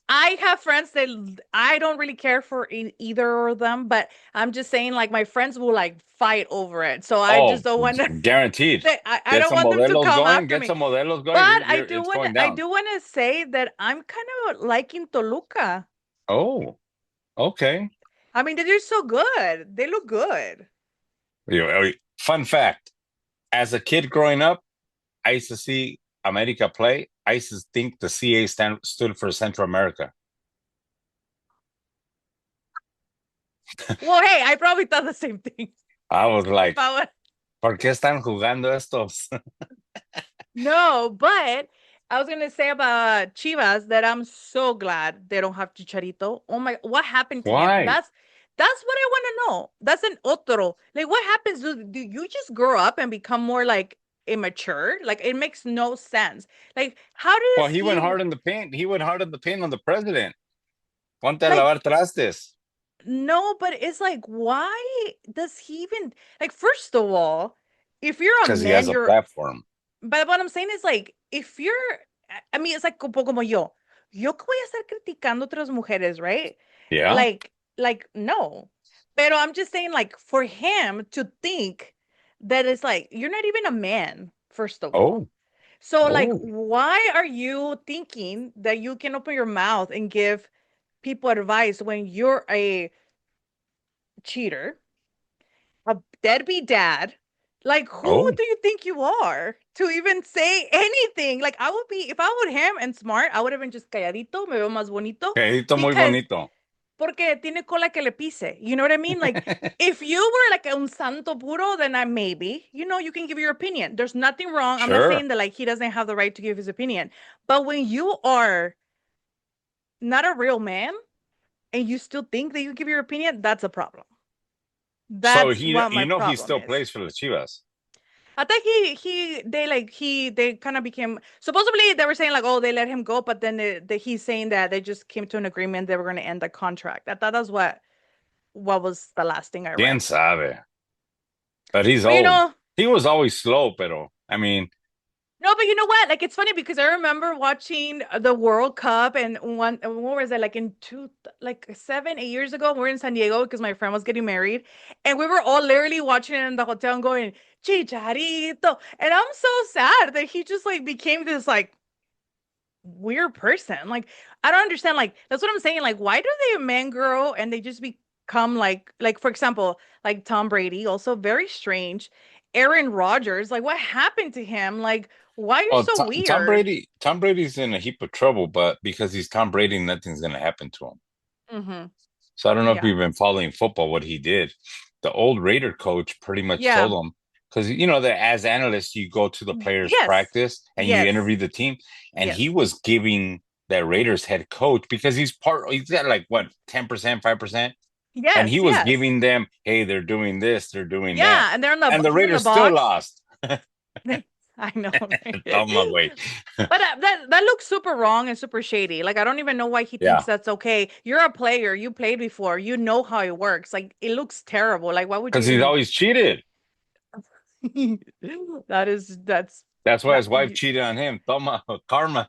I have friends that I don't really care for either of them, but I'm just saying, like my friends will like fight over it. So I just Oh, don't want to. guaranteed. I don't want them to come after Get me. some modelos going. But It's going I down. do want to say that I'm kind of liking Toluca. Oh, okay. I mean, they're so good. They look good. Fun fact. As a kid growing up, I used to see America play. I used to think the stood for Central America. Well, hey, I probably thought the same thing. I was If like, I would. ¿por qué están jugando estos? No, but I was gonna say about Chivas that I'm so glad they don't have Chicharito. Oh my, what happened to him? Why? That's what I want to know. That's an otro. Like, what happens? Do you just grow up and become more like immature? Like, it makes no sense. Like, how Well, does he he went hard in the paint. He went hard in the paint on the president. Ponte a like? lavar trastes. No, but it's like, why does he even like? First of all, if you're a because he man, has a you're. platform. But what I'm saying is like, if you're, I mean, it's like como yo. Yo que voy a estar criticando otras mujeres, right? Yeah. Like no. Pero I'm just saying, like, for him to think that it's like you're not even a man, first of all. Oh, So, like, oh, why are you thinking that you can open your mouth and give people advice when you're a cheater, a deadbeat dad? Like, who oh. do you think you are to even say anything? Like, I would be, if I were him and smart, I would have been just calladito, me veo más bonito, Pedito muy because, bonito. porque tiene cola que le pise. You know what I mean? Like, if you were like un santo puro, then I maybe, you can give your opinion. There's nothing wrong. I'm not Sure. saying that like he doesn't have the right to give his opinion. But when you are not a real man and you still think that you give your opinion, that's a problem. So That's he, what my he problem still is. plays for the Chivas. I think they kind of became, supposedly they were saying like, oh, they let him go, but then he's saying that they just came to an agreement they were going to end the contract. I thought that's what was the last thing I Quién read. sabe? But he's But old. He was always slow, pero I mean, no, but you know what? Like it's funny because I remember watching the World Cup and what was it like in two like 7, 8 years ago? We are in San Diego because my friend was getting married, and we were all literally watching it in the hotel and going Chicharito, and I'm so sad that he just like became this like weird person. Like I don't understand. Like that's what I'm saying. Like why do they men grow and they just become like for example like Tom Brady, also very strange. Aaron Rodgers, like what happened to him? Like why you're oh, so Tom weird? Brady. Tom Brady's in a heap of trouble, but because he's Tom Brady, nothing's gonna happen to him. Mm-hmm. So I don't know if Yeah. you've been following football, what he did. The old Raider coach pretty much Yeah. told him, because that as analysts, you go to the players' Yes. practice and you Yes. interview the team, and he Yes. was giving that Raiders head coach because he's got like what 10%, 5%, and he Yes. was Yes. giving them, hey, they're doing this, they're doing that, Yeah. And they're in the and the he's in the Raiders still box. lost. I know, right? Toma, güey. But that looks super wrong and super shady. Like I don't even know why he thinks Yeah, that's okay. You're a player, you played before, you know how it works. Like it looks terrible. Like why would you because he's even always cheated. that's That's why that his wife you cheated on him. Toma, karma.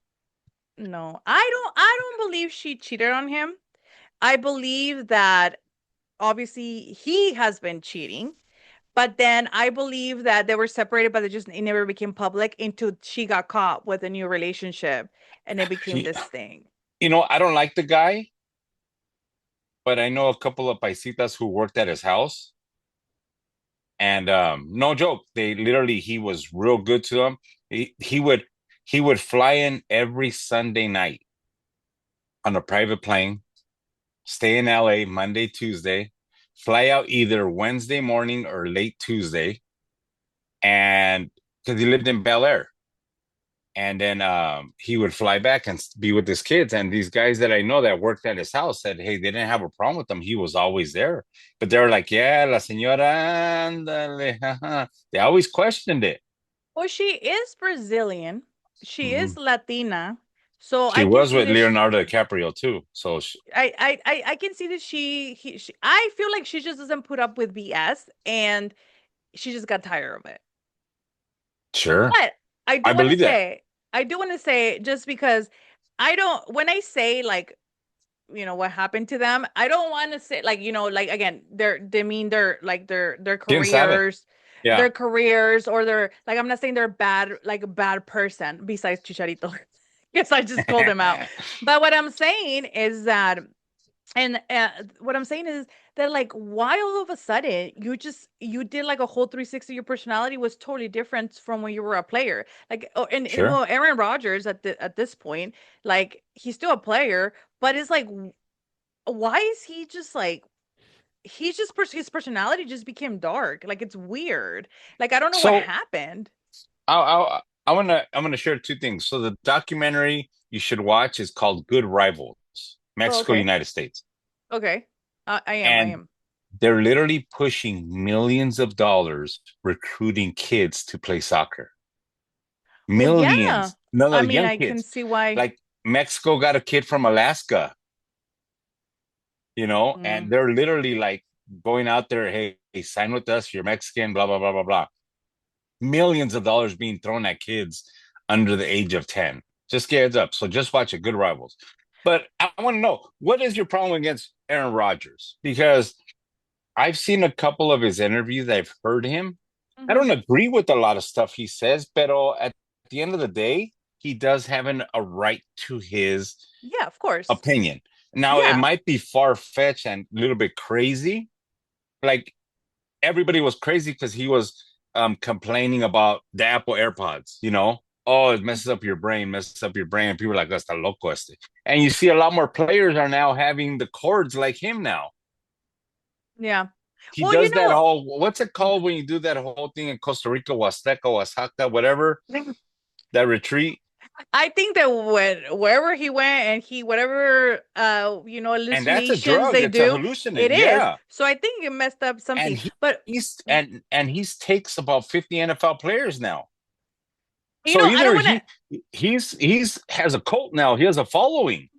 no. I don't believe she cheated on him. I believe that obviously he has been cheating. But then I believe that they were separated, but it never became public until she got caught with a new relationship and it became He, this thing. I don't like the guy, but I know a couple of paisitas who worked at his house, and no joke, he was real good to them. He would fly in every Sunday night on a private plane, stay in LA Monday, Tuesday, fly out either Wednesday morning or late Tuesday, and because he lived in Bel Air. And then he would fly back and be with his kids. And these guys that I know that worked at his house said, hey, they didn't have a problem with him. He was always there. But they were like, yeah, la señora, ándale. They always questioned it. Well, she is Brazilian. She Mhm. is Latina. So She I can was see with that Leonardo DiCaprio too. So I can see that I feel like she just doesn't put up with BS and she just got tired of it. sure, But I I do want to believe that. say, I do want to say just because I don't when I say like what happened to them. I don't want to say like like again they mean their ¿Quién sabe? Yeah, careers or their like I'm not saying they're bad like a bad person besides Chicharito. Yes, I just called him out. But what I'm saying is that and what I'm saying is that like why all of a sudden you did like a whole 360, your personality was totally different from when you were a player. Like oh, and sure. well Aaron Rodgers at this point like he's still a player, but it's like why is he just like his personality just became dark. Like it's weird. Like I don't know what So happened. I want to share two things. So the documentary you should watch is called Good Rivals, Oh, Mexico, okay. United States. Okay. I And am. they're literally pushing millions of dollars recruiting kids to play soccer. Well, yeah. Millions. No, no, I mean, young I can kids. see why. Like Mexico got a kid from Alaska. and Mm. they're literally like going out there, hey, sign with us, you're Mexican, blah, blah, blah, blah, blah. Millions of dollars being thrown at kids under the age of 10. Just get heads up. So just watch it. Good Rivals. But I want to know, what is your problem against Aaron Rodgers? Because I've seen a couple of his interviews. I've heard him. I Hmm. don't agree with a lot of stuff he says, but at the end of the day, he does have a right to his Yeah, of course. opinion. Now, it Yeah. might be far-fetched and a little bit crazy. Like everybody was crazy because he was complaining about the Apple AirPods, Oh, it messes up your brain, messes up your brain. And people are like, that's loco este. And you see a lot more players are now having the cords like him now. Yeah. He Well, does that whole, what's it called when you do that whole thing in Costa Rica, Huasteca, Oaxaca, whatever, that retreat? I think that wherever he went and he whatever And that's a hallucinations drug. they It's a do, hallucinant. it is. Yeah. So I think it messed up And something. But he's takes about 50 NFL players now. you So know, I don't either want to. he's has a cult now. He has a following.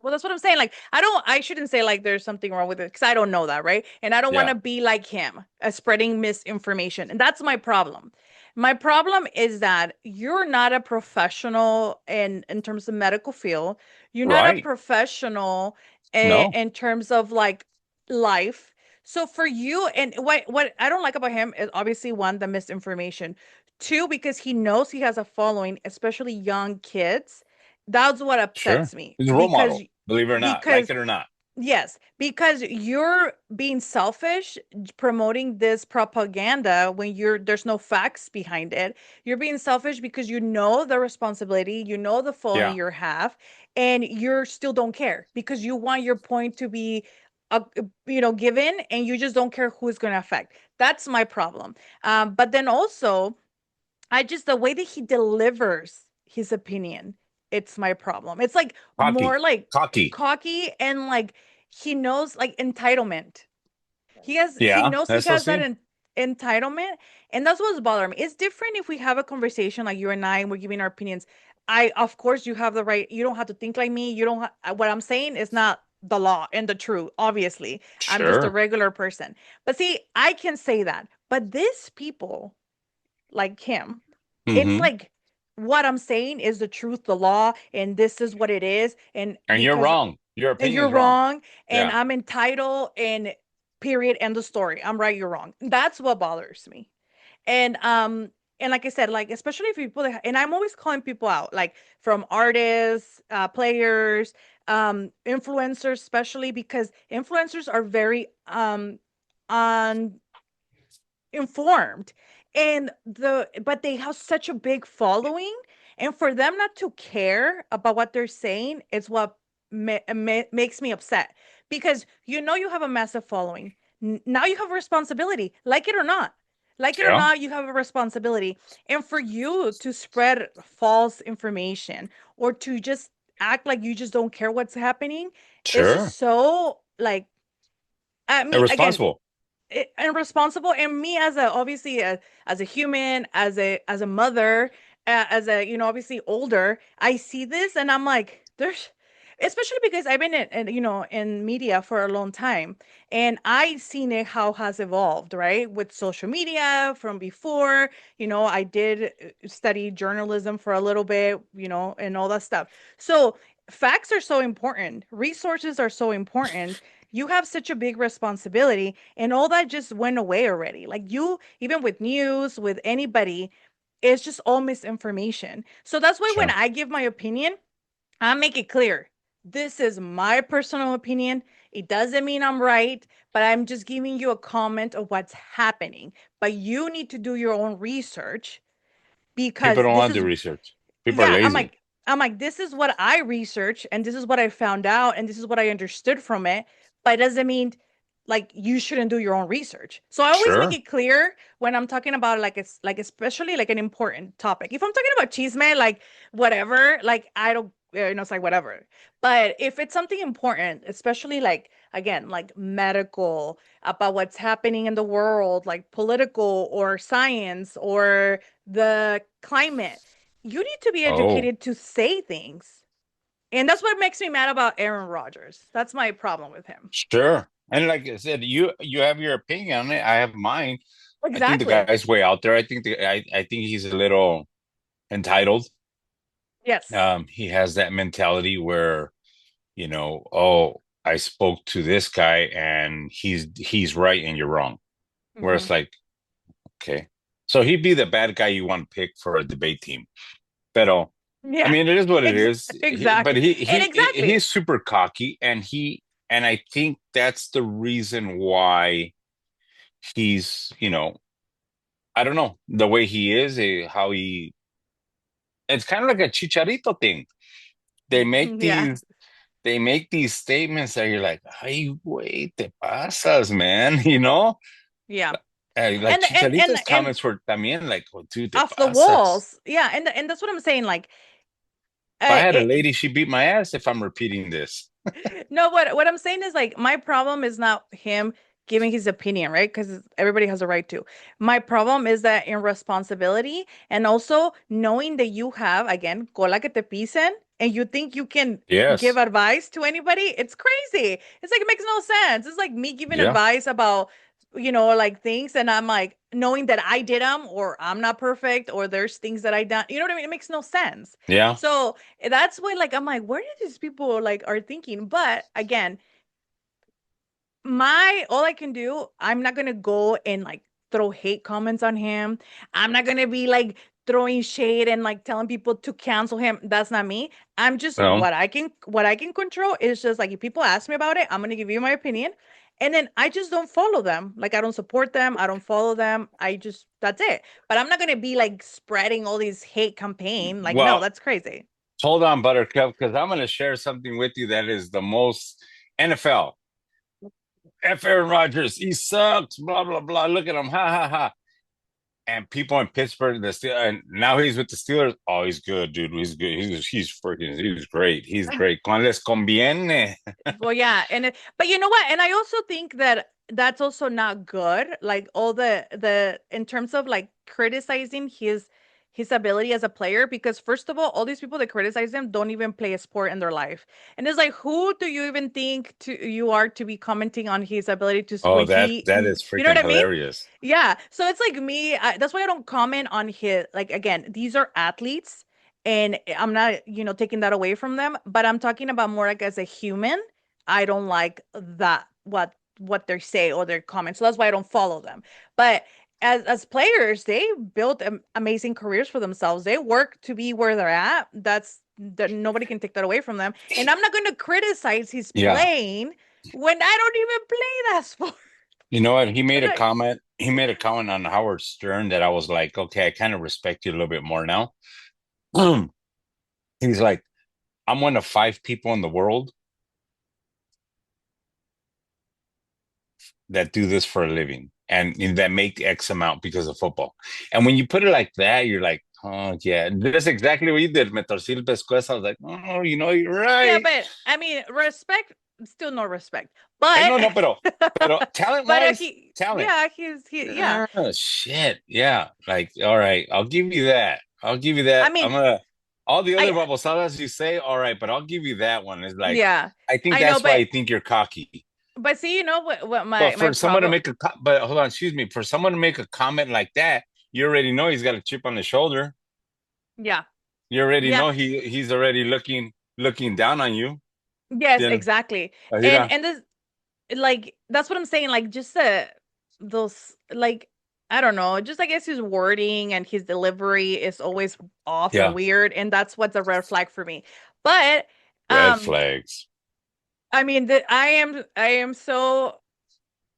Well, that's what I'm saying. Like, I shouldn't say like there's something wrong with it because I don't know that, right? And I don't want Yeah. to be like him, spreading misinformation. And that's my problem. My problem is that you're not a professional in terms of medical field. You're not a Right. professional No. in terms of like life. So for you, and what I don't like about him is obviously one, the misinformation. Two, because he knows he has a following, especially young kids. That's what Sure. upsets me He's a role because model, believe it or not, like because it or not. yes, because you're being selfish promoting this propaganda when there's no facts behind it. You're being selfish because you know the responsibility, you know the following Yeah. you have, and you still don't care because you want your point to be given, and you just don't care who's going to affect. That's my problem. But then also I just the way that he delivers his opinion, it's my problem. It's like more Cocky. like Cocky. cocky and like he knows like entitlement. He Yeah. knows he That's what has that see. entitlement, and that's what's bothering me. It's different if we have a conversation like you and I, and we're giving our opinions. I Of course you have the right. You don't have to think like me. You don't. What I'm saying is not the law and the truth. Obviously, I'm just a Sure. regular person. But see, I can say that. But these people like him, it's Mm-hmm. like what I'm saying is the truth, the law, and this is what it is. And And you're because wrong. Your and opinion you're is wrong. wrong, and Yeah. I'm entitled, and period, end of story. I'm right, you're wrong. That's what bothers me. And like I said, like especially if people and I'm always calling people out, like from artists, players, influencers, especially because influencers are very on informed, and but they have such a big following, and for them not to care about what they're saying is what makes me upset, because you have a massive following. Now you have a responsibility, Yeah. you have a responsibility, and for you to spread false information or to just act like you just don't care what's happening is just Sure. so like, I mean, again, Irresponsible. and responsible, and me as a obviously as a human, as a mother, as a obviously older, I see this and I'm like, there's, especially because I've been in media for a long time, and I seen it how has evolved, right, with social media from before. I did study journalism for a little bit, and all that stuff. So facts are so important, resources are so important. You have such a big responsibility, and all that just went away already. Like, you, even with news, with anybody, it's just all misinformation. So that's why when Sure. I give my opinion, I make it clear, this is my personal opinion. It doesn't mean I'm right, but I'm just giving you a comment of what's happening. But you need to do your own research, People because don't this want to is, do research. People are yeah, lazy. I'm like, this is what I researched, and this is what I found out, and this is what I understood from it. But it doesn't mean like you shouldn't do your own research. So I always make Sure. it clear when I'm talking about like, it's like especially like an important topic. If I'm talking about chisme, like whatever, like I don't, it's like whatever. But if it's something important, especially like again, like medical, about what's happening in the world, like political or science or the climate, you need to be Oh, educated to say things. And that's what makes me mad about Aaron Rodgers. That's my problem with him. Sure. And like I said, you have your opinion on it. I have mine. I think the Exactly. guy's way out there. I think he's a little entitled. Yes. He has that mentality where, oh, I spoke to this guy and he's right and you're wrong. Where Hmm. it's like, okay. So he'd be the bad guy you want to pick for a debate team. But I Yeah. mean, it is what it Ex- is. But exactly. And he's exactly. super cocky, and I think that's the reason why he's, I don't know, the way he is, how he. It's kind of like a Chicharito thing. They make Yeah. these they make these statements that you're like, "Ay, güey, te pasas, man," Yeah. Like And Chicharito's and comments were también like, oh, dude, te off the pasas. walls. Yeah, and that's what I'm saying. Like, If I had a it, lady, she'd beat my ass if I'm repeating this. no, what I'm saying is like my problem is not him giving his opinion, right? Because everybody has a right to. My problem is that irresponsibility and also knowing that you have again cola que te pisen and you think you can give Yes. advice to anybody. It's crazy. It's like it makes no sense. It's like me giving Yeah. advice about like things and I'm like knowing that I did them or I'm not perfect or there's things that I done. You know what I mean? It makes no sense. Yeah. So that's what like I'm like, where did these people like are thinking? But again, my all I can do, I'm not gonna go and like throw hate comments on him. I'm not gonna be like throwing shade and like telling people to cancel him. That's not me. I'm just No. what I can control is just like if people ask me about it, I'm gonna give you my opinion. And then I just don't follow them. Like I don't support them. I don't follow them. I just that's it. But I'm not gonna be like spreading all these hate campaign. Like, no, Well, that's crazy. hold on, Buttercup, because I'm going to share something with you that is the most NFL. F. Aaron Rodgers, he sucks. Blah blah blah. Look at him. Ha ha ha. And people in Pittsburgh, and now he's with the Steelers. Oh, he's good, dude. He's good. He's great. He's great. Cuando les conviene. Well, yeah, but you know what? And I also think that that's also not good. Like all the in terms of like criticizing his ability as a player, because first of all these people that criticize him don't even play a sport in their life, and it's like, who do you even think you are to be commenting on his ability to Oh, when that he, that is you know what freaking I mean? hilarious. Yeah. So it's like me. That's why I don't comment on his like again. These are athletes, and I'm not taking that away from them, but I'm talking about more like as a human. I don't like that what they say or their comments. So that's why I don't follow them. But as players, they built amazing careers for themselves. They work to be where they're at. That's that nobody can take that away from them. And I'm not going to criticize his Yeah. playing when I don't even play that sport. You know what? He You made a know? comment. He made a comment on Howard Stern that I was like, okay, I kind of respect you a little bit more now. He's like, I'm one of five people in the world that do this for a living and that make X amount because of football. And when you put it like that, you're like, oh yeah, that's exactly what you did. Me torcí el pescuezo. I was like, oh, you're Yeah, right. but I mean, respect, still no respect. No, But no, pero talent but wise, talent. yeah, yeah. Oh shit. Yeah. Like, all right, I'll give you that. I'll give you I that. mean, All the other I babosadas you say, all right, but I'll give you that one. It's like, yeah, I think I know, that's why I think you're cocky. but see, you know what But my for someone to problem? make but hold on, excuse me, for someone to make a comment like that, you already know he's got a chip on his shoulder. Yeah, You already yeah, know he's already looking down on you. yes, Then, exactly. And Ahira, and this like that's what I'm saying. Like just those like I don't know. Just I guess his wording and his delivery is always off and yeah, weird, and that's what's a red flag for me. But red um, flags. I mean, I am so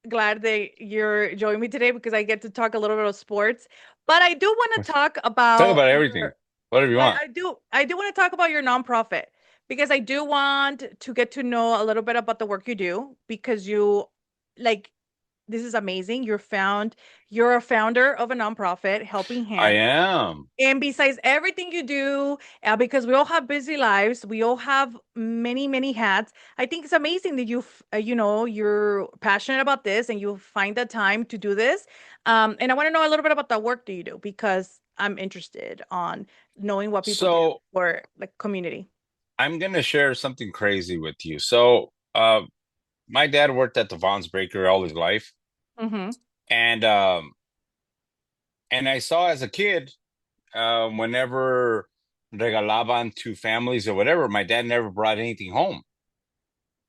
glad that you're joining me today because I get to talk a little bit of sports. But I do want to talk Talk about about everything, your whatever you but want. I do want to talk about your nonprofit because I do want to get to know a little bit about the work you do because you like this is amazing. You're a founder of a nonprofit, Helping I Hands. am. And besides everything you do, because we all have busy lives, we all have many, many hats. I think it's amazing that you're passionate about this and you find the time to do this. And I want to know a little bit about the work that you do because I'm interested on knowing what people do So for the community. I'm gonna share something crazy with you. My dad worked at the Vaughn's Bakery all his life, Mhm. and um, and I saw as a kid, whenever regalaban to families or whatever, my dad never brought anything home,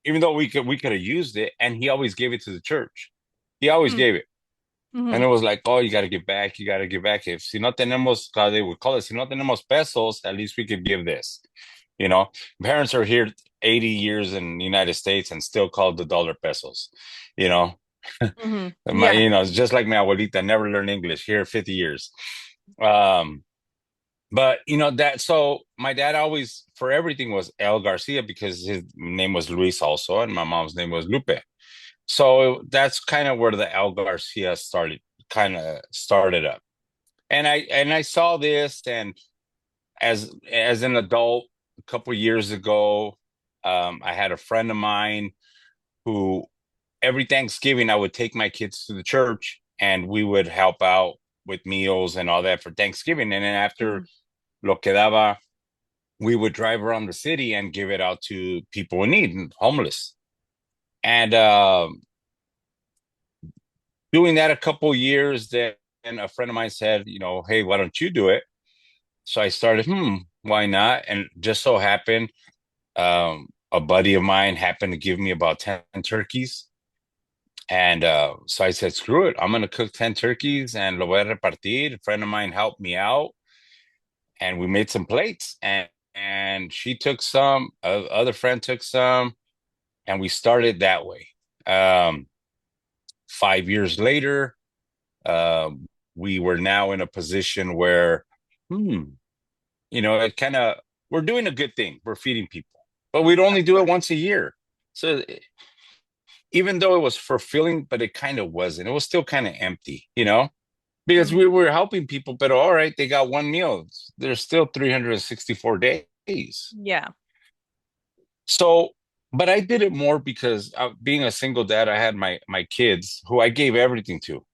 even though we could have used it, and he always gave it to the church. He always Mm. gave it. And it Mhm. was like, oh, you got to give back. You got to give back. If si no tenemos, they would call it, si no tenemos pesos, at least we could give this. You know, parents are here 80 years in the United States and still called the dollar pesos. You know, Mhm. Yeah. it's just like my abuelita never learned English here 50 years. Um, but so my dad always for everything was El Garcia because his name was Luis also, and my mom's name was Lupe. So that's kind of where the El Garcia started up. And I saw this, and as an adult a couple years ago, I had a friend of mine who every Thanksgiving I would take my kids to the church and we would help out with meals and all that for Thanksgiving. And then after Mhm. lo quedaba, we would drive around the city and give it out to people in need and homeless. And doing that a couple years, then a friend of mine said, hey, why don't you do it? So I started, why not? And just so happened, a buddy of mine happened to give me about 10 turkeys. And so I said, screw it. I'm going to cook 10 turkeys and lo voy a repartir. A friend of mine helped me out and we made some plates. And she took some, other friend took some, and we started that way. Um, 5 years later, uh, we were now in a position where, hmm, it kind of, we're doing a good thing. We're feeding people, but we'd only Of do it course. once a year. So even though it was fulfilling, but it kind of wasn't. It was still kind of empty, because we Mhm. were helping people, but all right, they got one meal. There's still 364 days. Yeah. So, but I did it more because being a single dad, I had my kids who I gave everything to.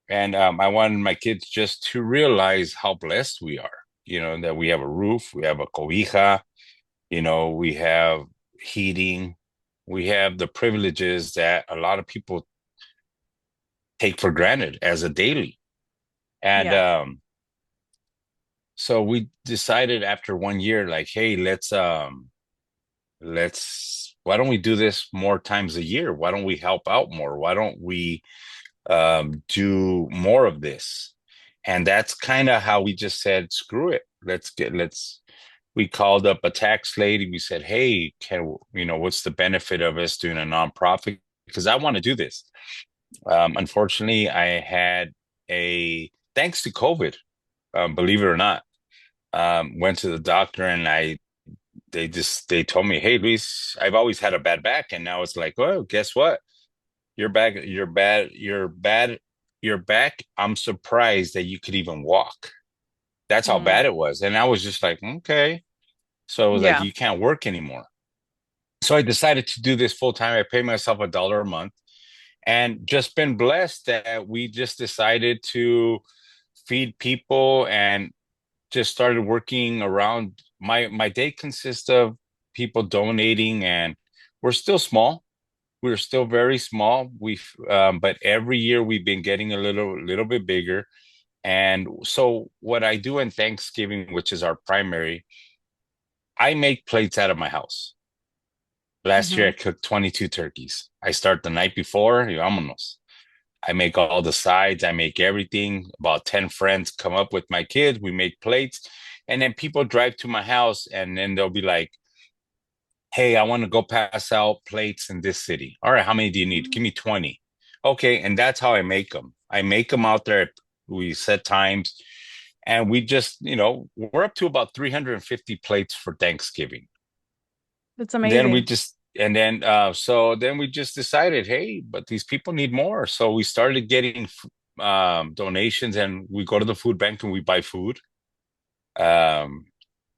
And I wanted my kids just to realize how blessed we are, that we have a roof, we have a cobija, we have heating, we have the privileges that a lot of people take for granted as a daily. And Yeah. so we decided after 1 year, like, hey, let's why don't we do this more times a year? Why don't we help out more? Why don't we do more of this? And that's kind of how we just said, screw it. We called up a tax lady. We said, hey, what's the benefit of us doing a nonprofit? Because I want to do this. Unfortunately, I had thanks to COVID, believe it or not, went to the doctor and they told me, hey, Luis, I've always had a bad back. And now it's like, well, guess what? You're back. I'm surprised that you could even walk. That's how Mm. bad it was. And I was just like, okay. So it was like, Yeah. you can't work anymore. So I decided to do this full time. I pay myself $1 a month and just been blessed that we just decided to feed people and just started working around my day consists of people donating, and we're still small. We're still very small. But every year we've been getting a little bit bigger. And so what I do in Thanksgiving, which is our primary, I make plates out of my house. Last year I Mhm. cooked 22 turkeys. I start the night before, y vámonos. I make all the sides, I make everything. About 10 friends come up with my kids, we make plates, and then people drive to my house and then they'll be like, hey, I want to go pass out plates in this city. All right, how many do you need? Give Mhm. me 20. Okay, and that's how I make them. I make them out there. We set times and we just, we're up to about 350 plates for Thanksgiving. That's Then we amazing. just and then so then we just decided, hey, but these people need more. So we started getting donations and we go to the food bank and we buy food. Um,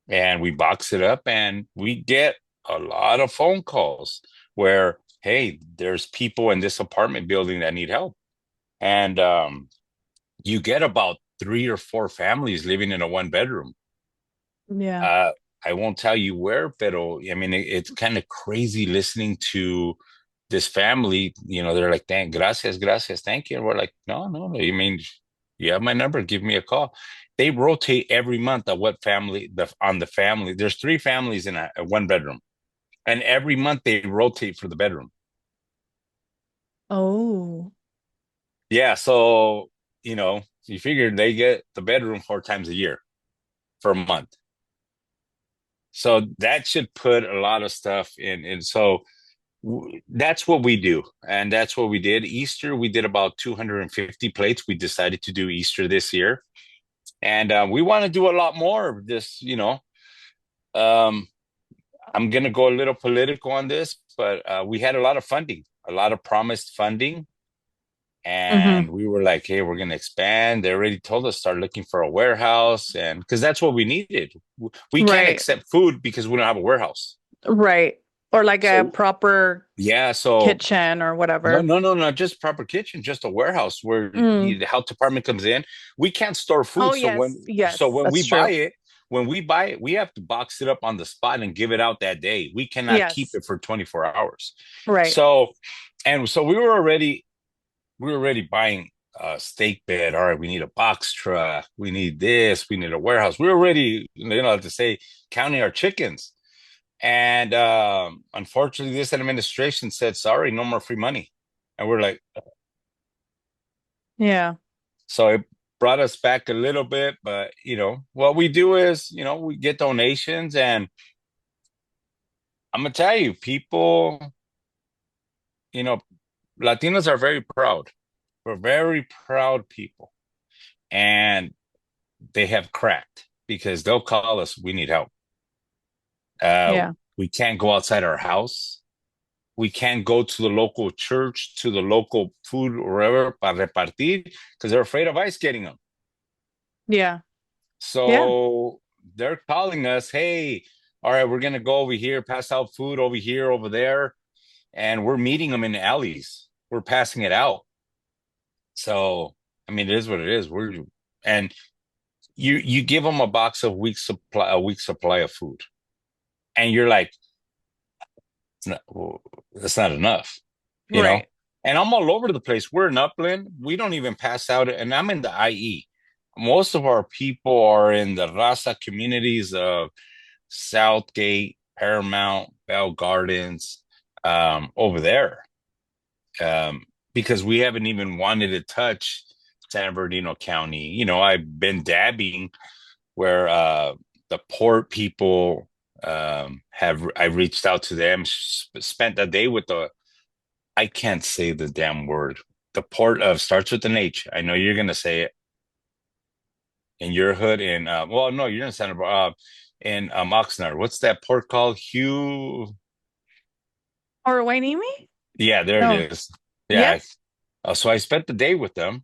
and we box it up and we get a lot of phone calls where, hey, there's people in this apartment building that need help. And you get about three or four families living in a one bedroom. Yeah. I won't tell you where, pero I mean, it's kind of crazy listening to this family. They're like, "Thank, gracias, gracias, thank you." And we're like, "No, no, no. You mean you have my number? Give me a call." They rotate every month on what family on the family. There's three families in a one bedroom, and every month they rotate for the bedroom. Oh. Yeah, so you figure they get the bedroom four times a year for a month. So that should put a lot of stuff in. And so that's what we do. And that's what we did. Easter, we did about 250 plates. We decided to do Easter this year. And we want to do a lot more of this, Um, I'm going to go a little political on this, but we had a lot of funding, a lot of promised funding. Mm-hmm. And we were like, hey, we're going to expand. They already told us start looking for a warehouse. And because that's what we needed. We can't Right. accept food because we don't have a warehouse. Right. Or like a So, proper yeah. So, kitchen or no, whatever. no, no, not just proper kitchen, just a warehouse where Mm. the health department comes in. We can't store food. Oh, So yes. Yes, when that's true. we buy it, we have to box it up on the spot and give it out that day. We cannot keep Yes. it for 24 hours. Right. So, and so we were already buying a steak bed. All right, we need a box truck. We need this. We need a warehouse. We were already, to say, counting our chickens. And unfortunately, this administration said, sorry, no more free money. And we're like, Yeah. so it brought us back a little bit. But, what we do is, we get donations. And I'm going to tell you, people, you know, Latinos are very proud. We're very proud people. And they have cracked because they'll call us, we need help. Uh, Yeah. we can't go outside our house. We can't go to the local church, to the local food or wherever para repartir because they're afraid of ICE getting them. Yeah. Yeah. So they're calling us, hey, all right, we're going to go over here, pass out food over here, over there. And we're meeting them in the alleys. We're passing it out. So, I mean, it is what it is. And you give them a box of a week supply of food. And you're like, well, that's not enough, you know? Right. And I'm all over the place. We're in Upland. We don't even pass out, and I'm in the IE. Most of our people are in the Raza communities of Southgate, Paramount, Bell Gardens, over there, because we haven't even wanted to touch San Bernardino County. I've been dabbing where the port people have I reached out to them, spent a day with the I can't say the damn word. The port of starts with an H. I know you're gonna say it in your hood in well no you're in Santa Barbara in Oxnard. What's that port called? Hugh. Or Wainimi? Yeah, there it No. is. Yeah. Yes? So I spent the day with them,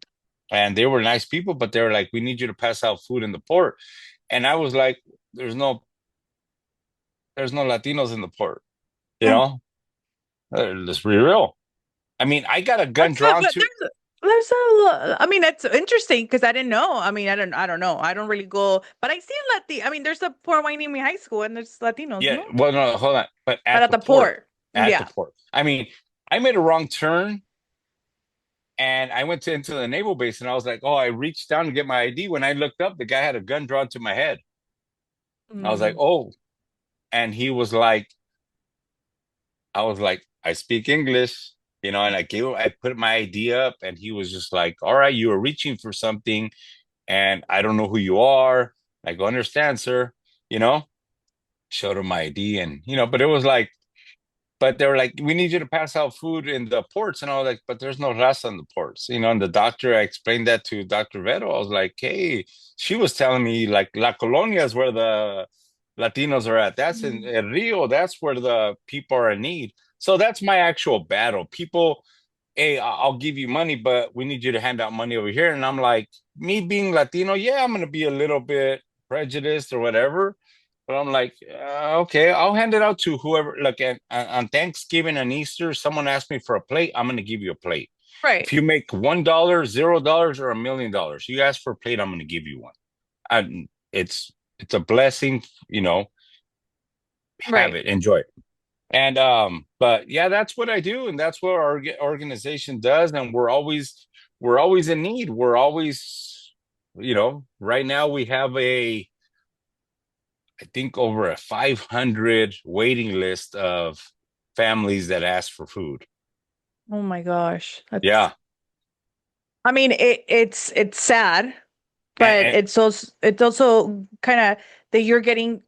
and they were nice people, but they were like, "We need you to pass out food in the port," and I was like, "There's no Latinos in the port, you Mm. know? Let's be real." I mean, I got a gun That's not, drawn but to. there's I mean, that's interesting because I didn't know. I mean, I don't know. I don't really go, but I see I mean, there's a Port Wainimi High School and there's Latinos, Yeah, no? well, no, hold on. But But at at the the port, port. at the Yeah. port. I mean, I made a wrong turn and I went into the naval base and I was like, oh, I reached down to get my ID. When I looked up, the guy had a gun drawn to my head. I was like, Mm. oh, and I was like, I speak English, and I put my ID up and he was just like, all right, you were reaching for something and I don't know who you are. I go, understand, sir, you know, showed him my ID and, but it was like, but they were like, we need you to pass out food in the ports. And I was like, but there's no raza in the ports. And the doctor, I explained that to Dr. Vero. I was like, hey, she was telling me like La Colonia is where the Latinos are at. That's in Mm. Rio. That's where the people are in need. So that's my actual battle. People, hey, I'll give you money, but we need you to hand out money over here. And I'm like, me being Latino, yeah, I'm going to be a little bit prejudiced or whatever. But I'm like, okay, I'll hand it out to whoever. Look, on Thanksgiving and Easter, someone asked me for a plate. I'm going to give you a plate. Right. If you make $1, $0, or $1 million, you ask for a plate, I'm going to give you one. It's a blessing, have Right. it, enjoy it. And but yeah, that's what I do, and that's what our organization does, and we're always in need. We're always, right now we have I think over a 500 waiting list of families that ask for food. Oh my gosh. That's Yeah. I mean it's sad, but And it's also kind of that you're getting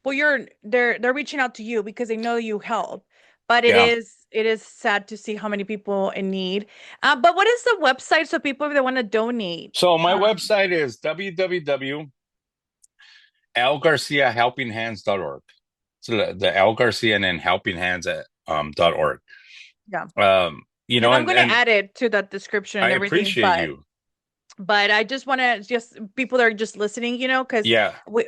well they're reaching out to you because they know you help. But yeah. it is sad to see how many people in need. But what is the website so people if they want to donate? So my website is www.lgarciahelpinghands.org. So the L Garcia and then helping hands at .org. Yeah. And I'm And going to add it to that description I and everything, appreciate you. but I just want to just people that are just listening, because Yeah. we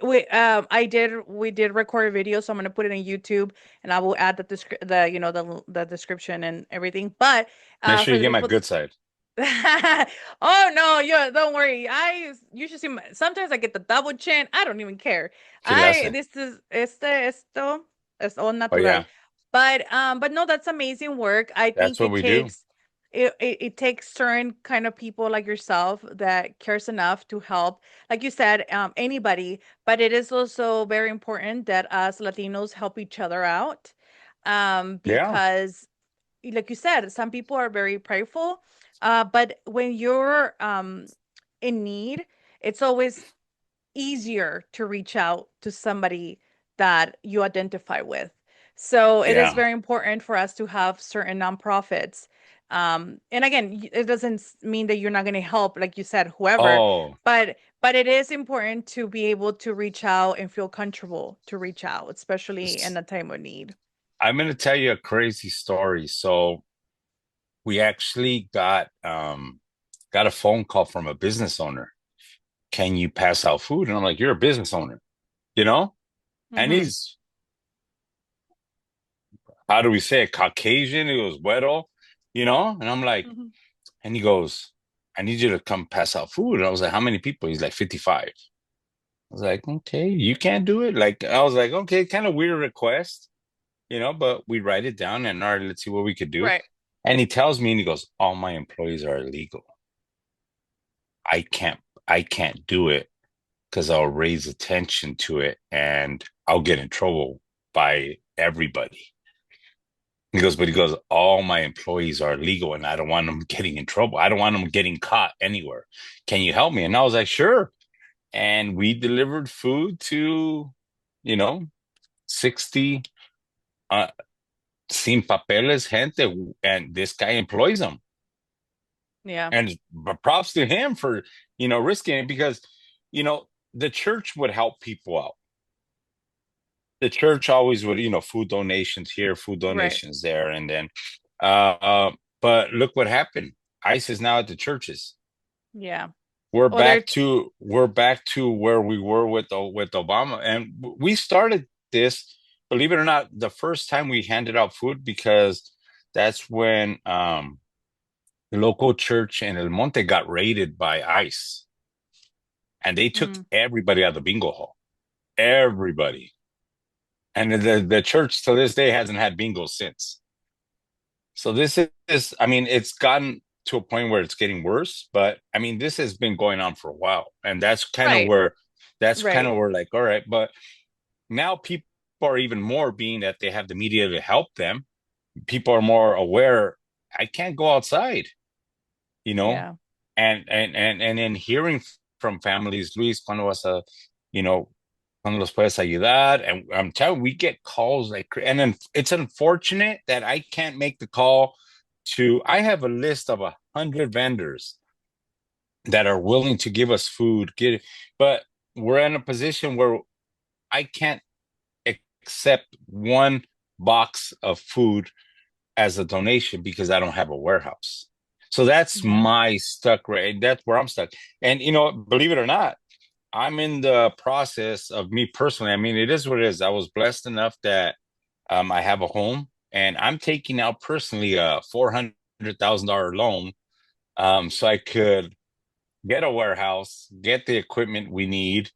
did record a video, so I'm gonna put it on YouTube, and I will add the description and everything. But Make sure for you the get my people, good side. oh no, don't worry. You should see sometimes I get the double chin. I don't even care. ¿Qué le I hace? this is esto es all Oh natural. yeah. But no, that's amazing work. I That's think what we do. it takes certain kind of people like yourself that cares enough to help, like you said, anybody. But it is also very important that us Latinos help each other out, Yeah. because like you said, some people are very prideful, but when you're in need, it's always easier to reach out to somebody that you identify with. So it is Yeah. very important for us to have certain nonprofits. And again, it doesn't mean that you're not going to help, like you said, whoever, Oh, but it is important to be able to reach out and feel comfortable to reach out, especially in a time of need. I'm going to tell you a crazy story. So we actually got a phone call from a business owner. Can you pass out food? And I'm like, you're a business owner, you know? And Mm-hmm. he's, how do we say it? Caucasian. He was güero, And I'm like, Mm-hmm. and he goes, I need you to come pass out food. And I was like, how many people? He's like 55. I was like, okay, you can't do it. Like, I was like, okay, kind of weird request, but we write it down and all right, let's see what we could do. Right. And he tells me, and he goes, all my employees are illegal. I can't, I can't do it because I'll raise attention to it and I'll get in trouble by everybody. But he goes, all my employees are legal and I don't want them getting in trouble. I don't want them getting caught anywhere. Can you help me? And I was like, sure. And we delivered food to, you know, 60 uh, sin papeles gente, and this guy employs them. Yeah. And props to him for, risking it because, the church would help people out. The church always would, food donations here, food Right. donations there. And then, uh, uh, but look what happened. ICE is now at the churches. Yeah. We're Oh, they're back to where we were with Obama, and we started this. Believe it or not, the first time we handed out food because that's when the local church in El Monte got raided by ICE, and they took mm, everybody out of the bingo hall. Everybody, and the church to this day hasn't had bingo since. So this is, I mean, it's gotten to a point where it's getting worse, but I mean, this has been going on for a while, and right. that's kind Right. of where like, all right, but now people are even more being that they have the media to help them. People are more aware. I can't go outside, you know, Yeah. and then hearing from families, Luis, cuando vas a, you know, cuando los puedes ayudar, and I'm telling you, we get calls like, and then it's unfortunate that I can't make the call to. I have a list of 100 vendors that are willing to give us food, but we're in a position where I can't accept one box of food as a donation because I don't have a warehouse. So that's Yeah. my stuck right. That's where I'm stuck. And believe it or not, I'm in the process of me personally. I mean, it is what it is. I was blessed enough that I have a home, and I'm taking out personally a $400,000 loan, so I could get a warehouse, get the equipment we need,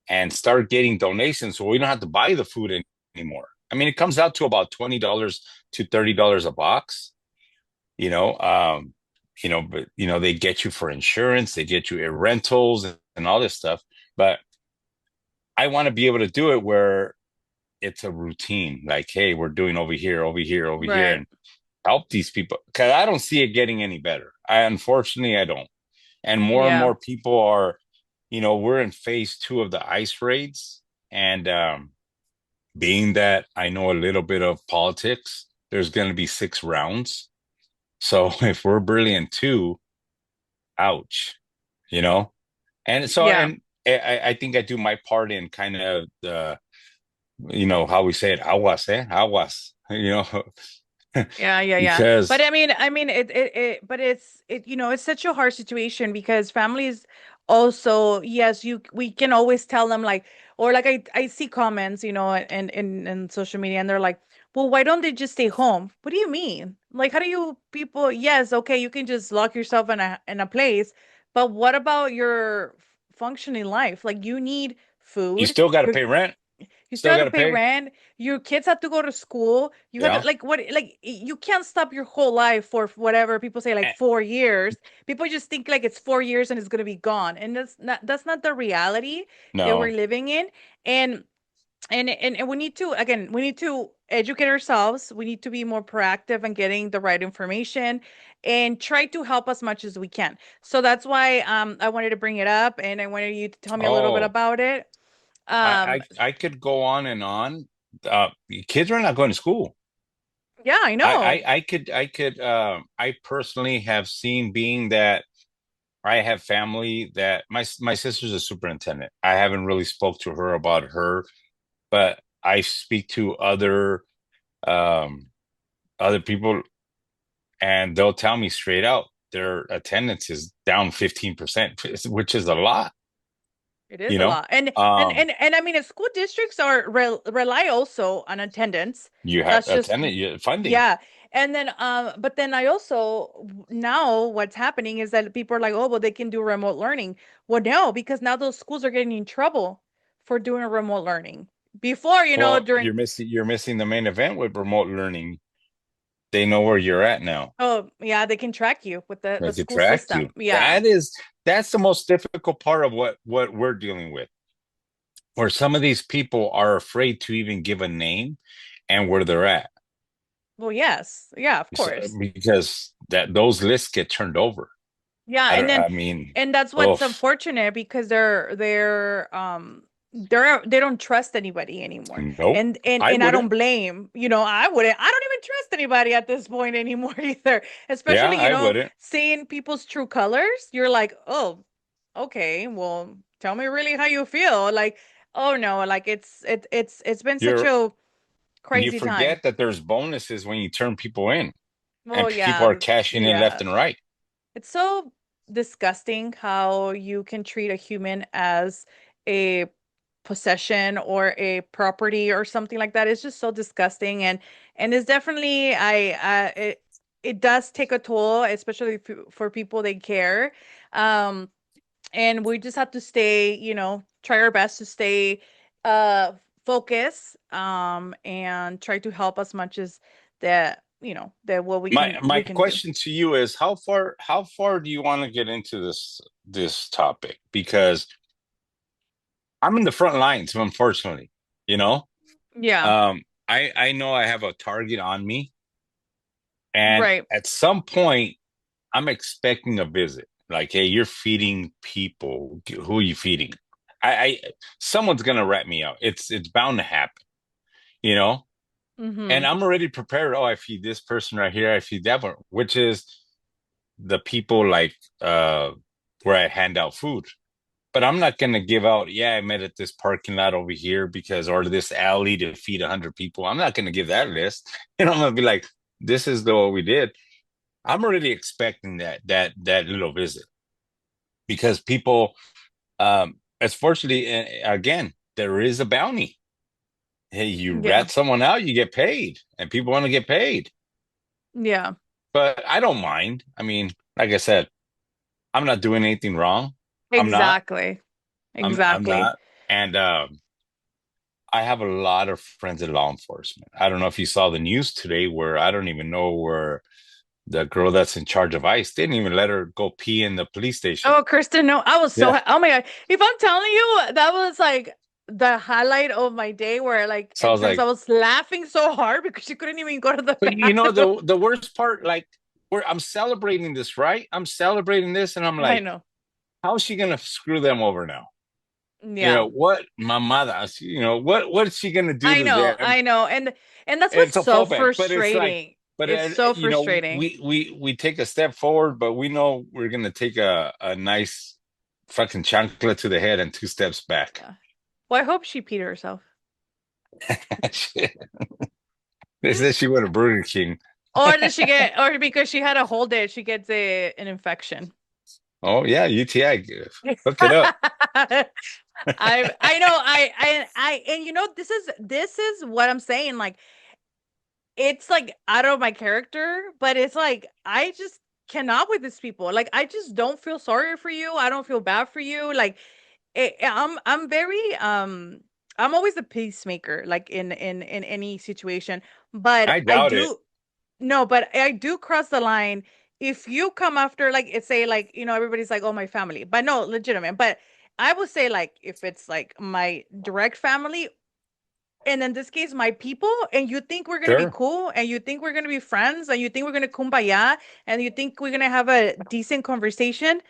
and start getting donations so we don't have to buy the food anymore. I mean, it comes out to about $20 to $30 a box, you know. But they get you for insurance, they get you rentals and all this stuff. But I want to be able to do it where it's a routine. Like, hey, we're doing over here, over here, over here, Right. and help these people because I don't see it getting any better. Unfortunately, I don't. And Yeah. more people are, we're in phase two of the ICE raids. And being that I know a little bit of politics, there's going to be 6 rounds. So if we're brilliant two, ouch, you know? And so, Yeah. and I think I do my part in kind of how we say it, aguas, aguas, Yeah, yeah, yeah. But because I mean, but it's such a hard situation because families also, yes, we can always tell them like, or like I see comments, in social media, and they're like, well, why don't they just stay home? What do you mean? Like, how do you people? Yes, okay, you can just lock yourself in a place, but what about your functioning life? Like, you need you food. still got to pay rent, You still still have got to to pay pay. rent. Your kids have to go to school. You have to Yeah. like what like you can't stop your whole life for whatever people say like And 4 years. People just think like it's 4 years and it's gonna be gone. And that's not the reality that we're no, living in. And and we need to educate ourselves. We need to be more proactive and getting the right information and try to help as much as we can. So that's why I wanted to bring it up and I wanted you to tell me a little bit oh, about it. I, Um I could go on and on. Kids are not going to school. yeah, I know. I personally have seen, being that I have family, that my sister's a superintendent. I haven't really spoke to her about her, but I speak to um other people, and they'll tell me straight out their attendance is down 15%, which is a lot, It is you a know. lot. And and Um, and and I mean, school districts are rely also on attendance. you have That's just attendant funding. yeah. And then but then I also now what's happening is that people are like, "Oh, well they can do remote learning." Well, no, because now those schools are getting in trouble for doing remote learning. Before, Well, during you're missing the main event with remote learning. They know where you're at now. oh, yeah, they can track you with the They could school track you. system. Yeah. That's the most difficult part of what we're dealing with. Where some of these people are afraid to even give a name and where they're at. Well, yes. Yeah, of So, course. because that those lists get turned over. Yeah, I and don't, then I mean, and that's what's oof. unfortunate because they don't trust anybody anymore. Nope. And I and I don't wouldn't. blame, I don't even trust anybody at this point anymore either. Yeah, Especially, I wouldn't. seeing people's true colors. You're like, "Oh, okay, well, tell me really how you feel." Like, "Oh no, like it's been such You're a you crazy time." forget that there's bonuses when you turn people in, Well, and people yeah, are cashing in left yeah. and right. It's so disgusting how you can treat a human as a possession or a property or something like that. It's just so disgusting, and it's definitely it does take a toll, especially for people they care. Um, and we just have to stay, try our best to stay uh focused, and try to help as much as that what we My can my we can do. question to you is, how far do you want to get into this topic? Because I'm in the front lines, unfortunately. You know, Yeah, I know I have a target on me, and right. at some point, I'm expecting a visit. Like, hey, you're feeding people. Who are you feeding? I someone's gonna rat me out. It's bound to happen. You know, and Mm-hmm. I'm already prepared. Oh, I feed this person right here. I feed that one, which is the people like uh where I hand out food. But I'm not gonna give out, yeah, I met at this parking lot over here because, or this alley to feed 100 people. I'm not gonna give that list. I'm gonna be like, this is the what we did. I'm already expecting that little visit because people, as fortunately, again, there is a bounty. Hey, you Yeah. rat someone out, you get paid, and people want to get paid. Yeah. But I don't mind. I mean, like I said, I'm not doing anything wrong. I'm not. Exactly. I'm Exactly. not. And I have a lot of friends in law enforcement. I don't know if you saw the news today where I don't even know where the girl that's in charge of ICE didn't even let her go pee in the police station. Oh, Kristen, no, I was so Yeah. oh my God. If I'm telling you, that was like the highlight of my day where like So I in was terms I like, was laughing so hard because she couldn't even go to the but you know bathroom. the worst part, like where I'm celebrating this, right? I'm celebrating this, and I'm I like, know. how is she gonna screw them over now? You Yeah. know what, mamada? You know what is she gonna do I to know. them? I know. And that's what's It's a so fallback, but it's like, frustrating. but It's so you know, frustrating. we take a step forward, but we know we're gonna take a nice fucking chancla to the head and two steps back. Yeah. Well, I hope she peed herself. They said she went to Burger King. Or does she get, or because she had to hold it, she gets an infection. Oh yeah, UTI. Hook it up. I know and you know this is what I'm saying like it's like out of my character, but it's like I just cannot with these people. Like I just don't feel sorry for you. I don't feel bad for you. Like I'm very I'm always a peacemaker like in any situation, but I I doubt it. do no, but I do cross the line if you come after like it's say like you know everybody's like oh my family, but no legitimate. But I would say like if it's like my direct family and in this case my people and you think we're gonna be Sure. cool and you think we're gonna be friends and you think we're gonna kumbaya and you think we're gonna have a decent conversation,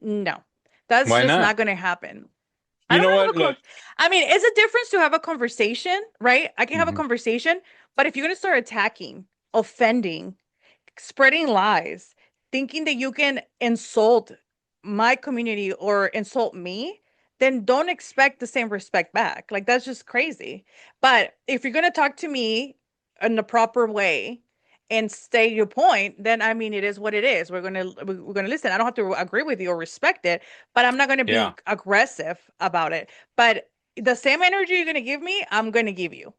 no, that's Why just not not? gonna happen. I You don't know want to what? have a Look. I mean, it's a difference to have a conversation, right? I can have a Mhm. conversation, but if you're gonna start attacking, offending, spreading lies, thinking that you can insult my community or insult me, then don't expect the same respect back. Like that's just crazy. But if you're gonna talk to me in the proper way and state your point, then I mean it is what it is. We're gonna listen. I don't have to agree with you or respect it, but I'm not gonna Yeah. be aggressive about it. But the same energy you're gonna give me, I'm gonna give you.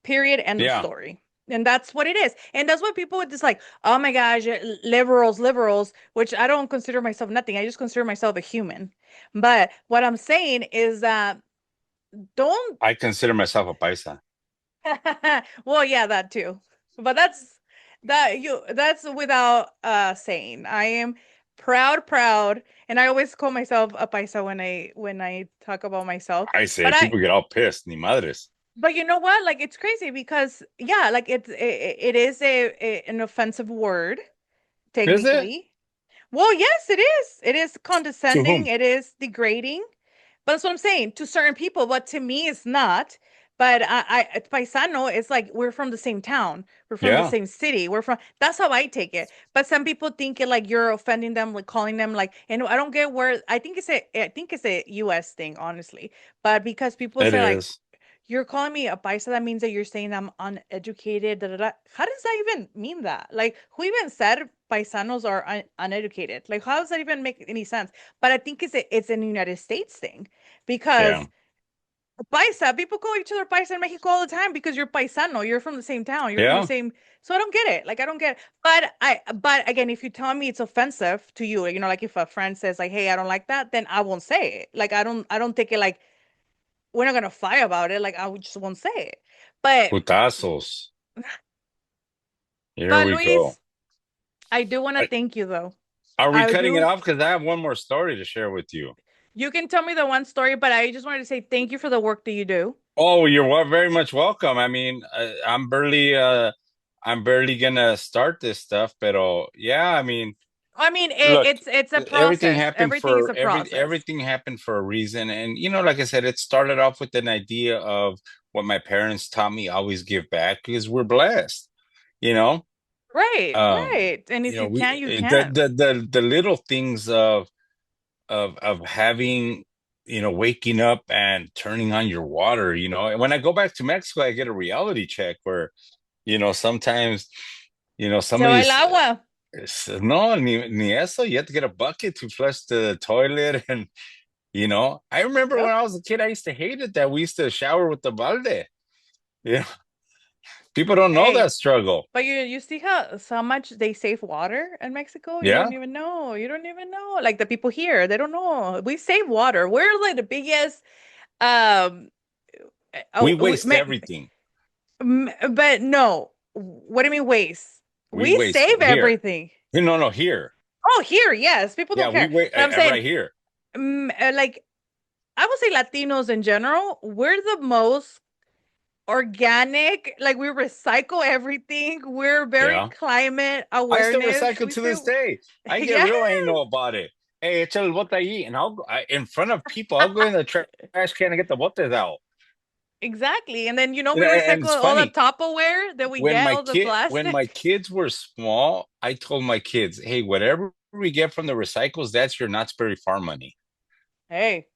Period. End of Yeah. story. And that's what it is. And that's what people would just like, oh my gosh, liberals, liberals, which I don't consider myself nothing. I just consider myself a human. But what I'm saying is that don't, I consider myself a paisa. well, yeah, that too. But that's without saying. I am proud, proud, and I always call myself a paisa when I talk about myself. I say But I people get all pissed, ni madres. but you know what? Like it's crazy because yeah, like it is an offensive word Is it? technically. Well, yes, it is. It is To condescending. whom? It is degrading. But that's what I'm saying to certain people, but to me, it's not. But paisano is like we're from the same town, we're from the Yeah, same city, we're from. That's how I take it. But some people think it like you're offending them, like calling them like. And I don't get where. I think it's a U.S. thing, honestly. But because people it say like is. you're calling me a paisa, that means that you're saying I'm uneducated. Da, da, da. How does that even mean that? Like, who even said paisanos are uneducated? Like, how does that even make any sense? But I think it's an United States thing Yeah. because paisa, people call each other paisa in Mexico all the time because you're paisano, you're from the same town, you're from the Yeah. same. So I don't get it. Like, I don't get it. But again, if you tell me it's offensive to you, you know, like if a friend says like, "Hey, I don't like that," then I won't say it. Like, I don't take it like we're not gonna fight about it. Like I just won't say it. But Putazos. Here but we go. Luis, I do want to I- thank you though. Are we I cutting it do. off? Because I have one more story to share with you. You can tell me the one story, but I just wanted to say thank you for the work that you do. Oh, you're very much welcome. I mean, I'm barely gonna start this stuff, but yeah, I mean, I mean, look, it's a process. Everything is a process. everything happened for a reason, and you know, like I said, it started off with an idea of what my parents taught me: always give back because we're blessed, you know. Right, Um, right. And you if know, you can't, we you can't. the little things of having, you know, waking up and turning on your water, you know. And when I go back to Mexico, I get a reality check where, you know, sometimes, you know, Se va el somebody's agua. no, ni eso. You have to get a bucket to flush the toilet. And, you know, I remember when Yep. I was a kid, I used to hate it that we used to shower with the balde. Yeah. People don't know Hey, that struggle. but you see how much they save water in Mexico? You Yeah. don't even know. You don't even know. Like the people here, they don't know. We save water. We're like the biggest. Um, We oh, waste everything. but no. What do you mean waste? We We waste save here. everything. No, no, here. Oh, here, yes, people Yeah, don't we care. wait But I'm saying, right here. like, I would say Latinos in general, we're the most organic. Like, we recycle everything. We're very Yeah. climate I still awareness. recycle We to say, this day. I get yeah, real anal about it. Hey, echa el bote ahí, and in front of people, I'll go in the trash can and get the botes out. exactly. And then, we And recycle it's all the funny. Tupperware that we get, all the When my plastic. kids were small, I told my kids, "Hey, whatever we get from the recycles, that's your Knott's Berry Farm money." Hey,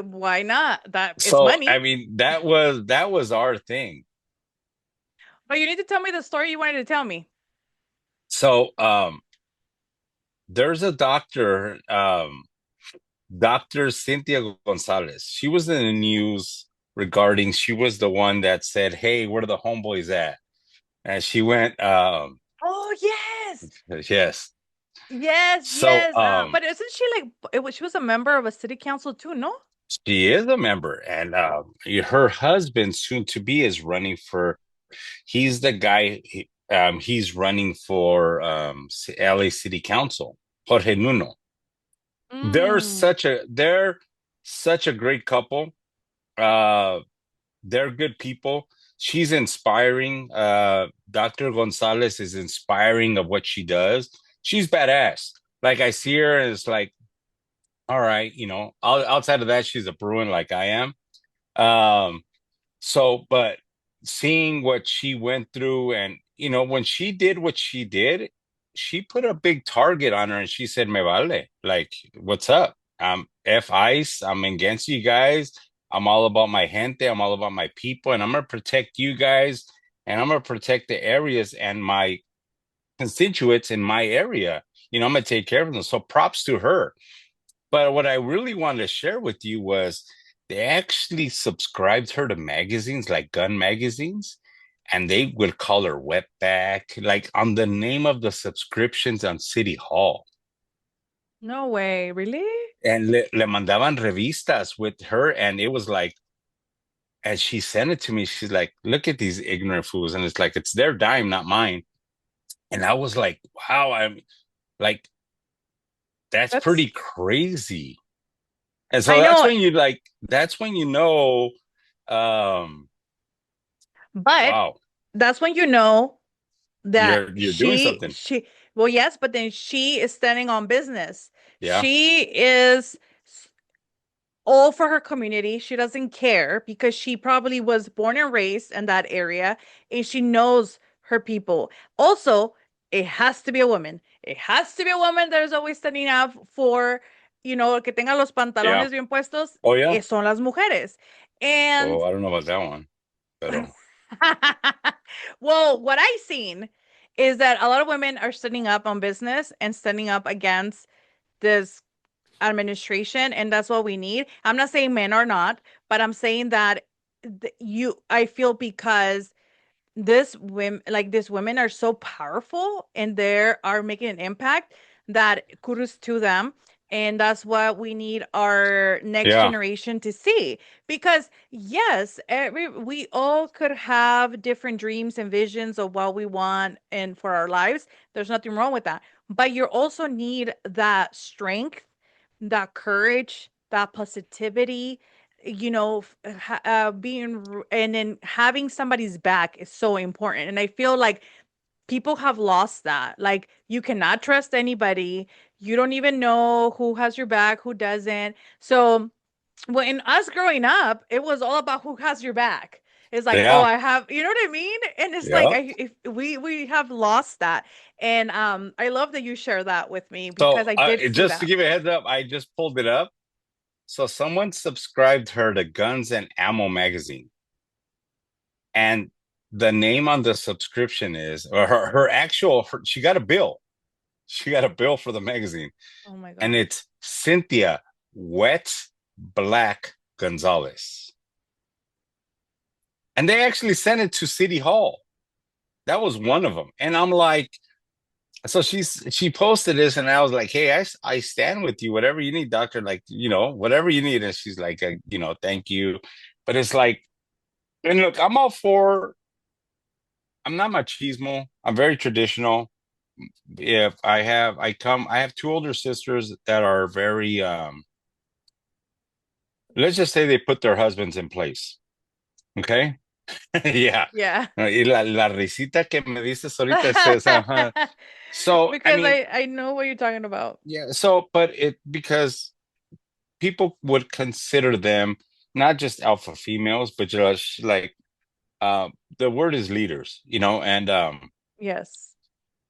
why not? That it's So, I money. mean, that was our thing. But you need to tell me the story you wanted to tell me. So, there's a doctor, Dr. Cynthia Gonzalez. She was in the news regarding, she was the one that said, "Hey, where are the homeboys at?" And she went, Oh, yes. yes. Yes, So, yes. But isn't she like she was a member of a city council too, no? she is a member, and her husband, soon to be, is running for. He's the guy. He's running for LA City Council. Jorge Nuno. Mm. They're such a great couple. Uh, they're good people. She's inspiring. Dr. Gonzalez is inspiring of what she does. She's badass. Like I see her, and it's like, all right, outside of that, she's a Bruin like I am. Um, but seeing what she went through, and when she did what she did, she put a big target on her, and she said, "Me vale, like, what's up? F ice. I'm against you guys. I'm all about my gente. I'm all about my people, and I'm gonna protect you guys, and I'm gonna protect the areas and my constituents in my area. I'm gonna take care of them." So props to her. But what I really wanted to share with you was they actually subscribed her to magazines like gun magazines, and they would call her wetback, like on the name of the subscriptions on City Hall. No way, really? And le mandaban revistas with her, and it was like, as she sent it to me, she's like, "Look at these ignorant fools," and it's like it's their dime, not mine. And I was like, "Wow, I'm like, that's That's pretty crazy." And so I that's know, when you like, that's when you know, um, but wow, that's when you know that you're doing something. she well, yes, but then she is standing on business. Yeah, She is all for her community. She doesn't care because she probably was born and raised in that area and she knows her people. Also, it has to be a woman. It has to be a woman that is always standing up for, que tenga los yeah. pantalones bien puestos, Oh yeah. son las mujeres. Oh, And I don't know about that one, pero well, what I've seen is that a lot of women are standing up on business and standing up against this administration, and that's what we need. I'm not saying men are not, but I'm saying that I feel because these women are so powerful and they are making an impact that kudos to them. And that's what we need our next yeah, generation to see. Because yes, we all could have different dreams and visions of what we want and for our lives. There's nothing wrong with that. But you also need that strength, that courage, that positivity, and then having somebody's back is so important. And I feel like people have lost that. Like, you cannot trust anybody. You don't even know who has your back, who doesn't. So when us growing up, it was all about who has your back. It's like, oh, yeah, I have, you know what I mean? And it's like, yeah. if we have lost that. And I love that you share that with me because So I did see just to that. give you a heads up, I just pulled it up. So someone subscribed her to Guns and Ammo magazine, and the name on the subscription is, or she got a bill. She got a bill for the magazine, Oh my and God. it's Cynthia Wet Black Gonzalez. And they actually sent it to City Hall. That was one of them. And I'm like, So she posted this, and I was like, "Hey, I stand with you. Whatever you need, doctor. Like, whatever you need." And she's like, "Thank you." But it's like, and look, I'm all for. I'm not machismo. I'm very traditional. If I have two older sisters that are very, let's just say they put their husbands in place. Okay. Yeah. Yeah. Y la risita que me dices ahorita es esa. Ajá. So, I Because mean, I know what you're talking about. yeah. So, but because people would consider them not just alpha females, but just like, uh, the word is leaders, and Yes.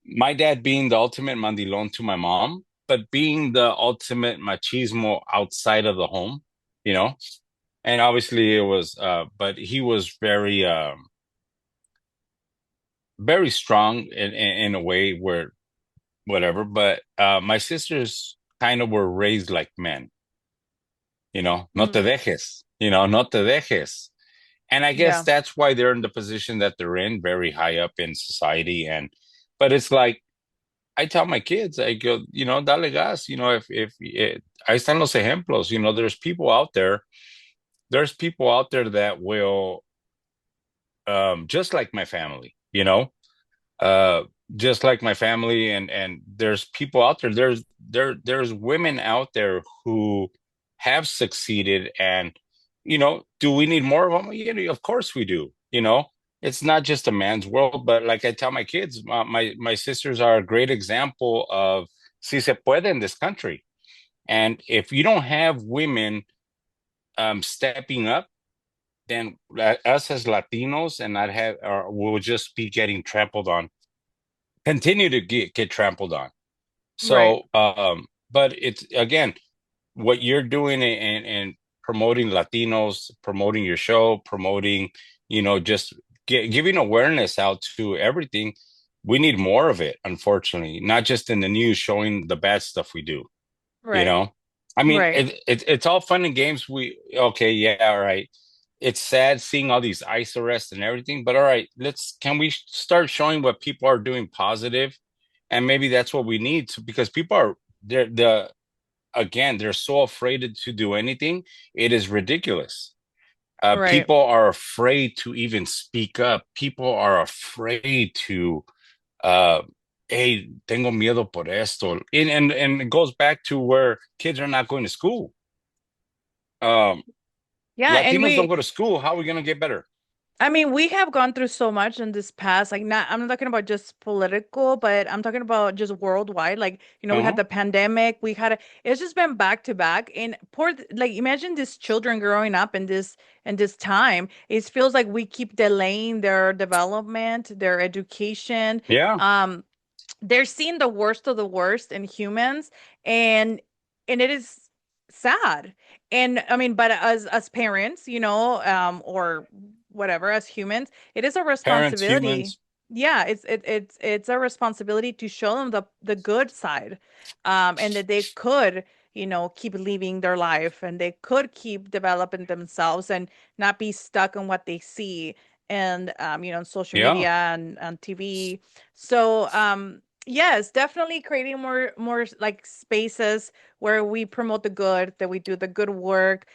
my dad being the ultimate mandilon to my mom, but being the ultimate machismo outside of the home, you know. And obviously it was, but he was very, very strong in a way where whatever. But my sisters kind of were raised like men, no te Mm, dejes, no te dejes. And I guess yeah. that's why they're in the position that they're in, very high up in society. But it's like, I tell my kids, I go, dale gas, ahí están los ejemplos, there's people out there that will, just like my family, uh, just like my family, and there's people out there, there's women out there who have succeeded, and, do we need more of them? Yeah, of course we do, it's not just a man's world, but like I tell my kids, my sisters are a great example of si se puede in this country. And if you don't have women, stepping up, then us as Latinos and not have, will just be getting trampled on, continue to get trampled on. Right. So, but it's again, what you're doing and promoting Latinos, promoting your show, promoting, just giving awareness out to everything. We need more of it, unfortunately, not just in the news showing the bad stuff we do, you Right. know? I mean, Right. it's all fun and games. Okay, yeah, all right. It's sad seeing all these ICE arrests and everything, but all right, can we start showing what people are doing positive? And maybe that's what we need to, because people are, again, they're so afraid to do anything. It is ridiculous. Right. People are afraid to even speak up. People are afraid to, uh, hey, tengo miedo por esto. And it goes back to where kids are not going to school. Um, Yeah, and Latinos don't go to school. How are we going to get better? I mean, we have gone through so much in this past, like not I'm not talking about just political, but I'm talking about just worldwide. Like, we had Uh-huh. the pandemic, it's just been back to back. And like imagine these children growing up in this time. It feels like we keep delaying their development, their education. Yeah. Um, they're seeing the worst of the worst in humans, and it is sad. And I mean, but as parents, or whatever, as humans, it is a Parents, responsibility. humans. Yeah, it's a responsibility to show them the good side, and that they could, keep living their life, and they could keep developing themselves and not be stuck on what they see, and on social Yeah. media and on TV. So yes, definitely creating more like spaces where we promote the good, that we do the good work,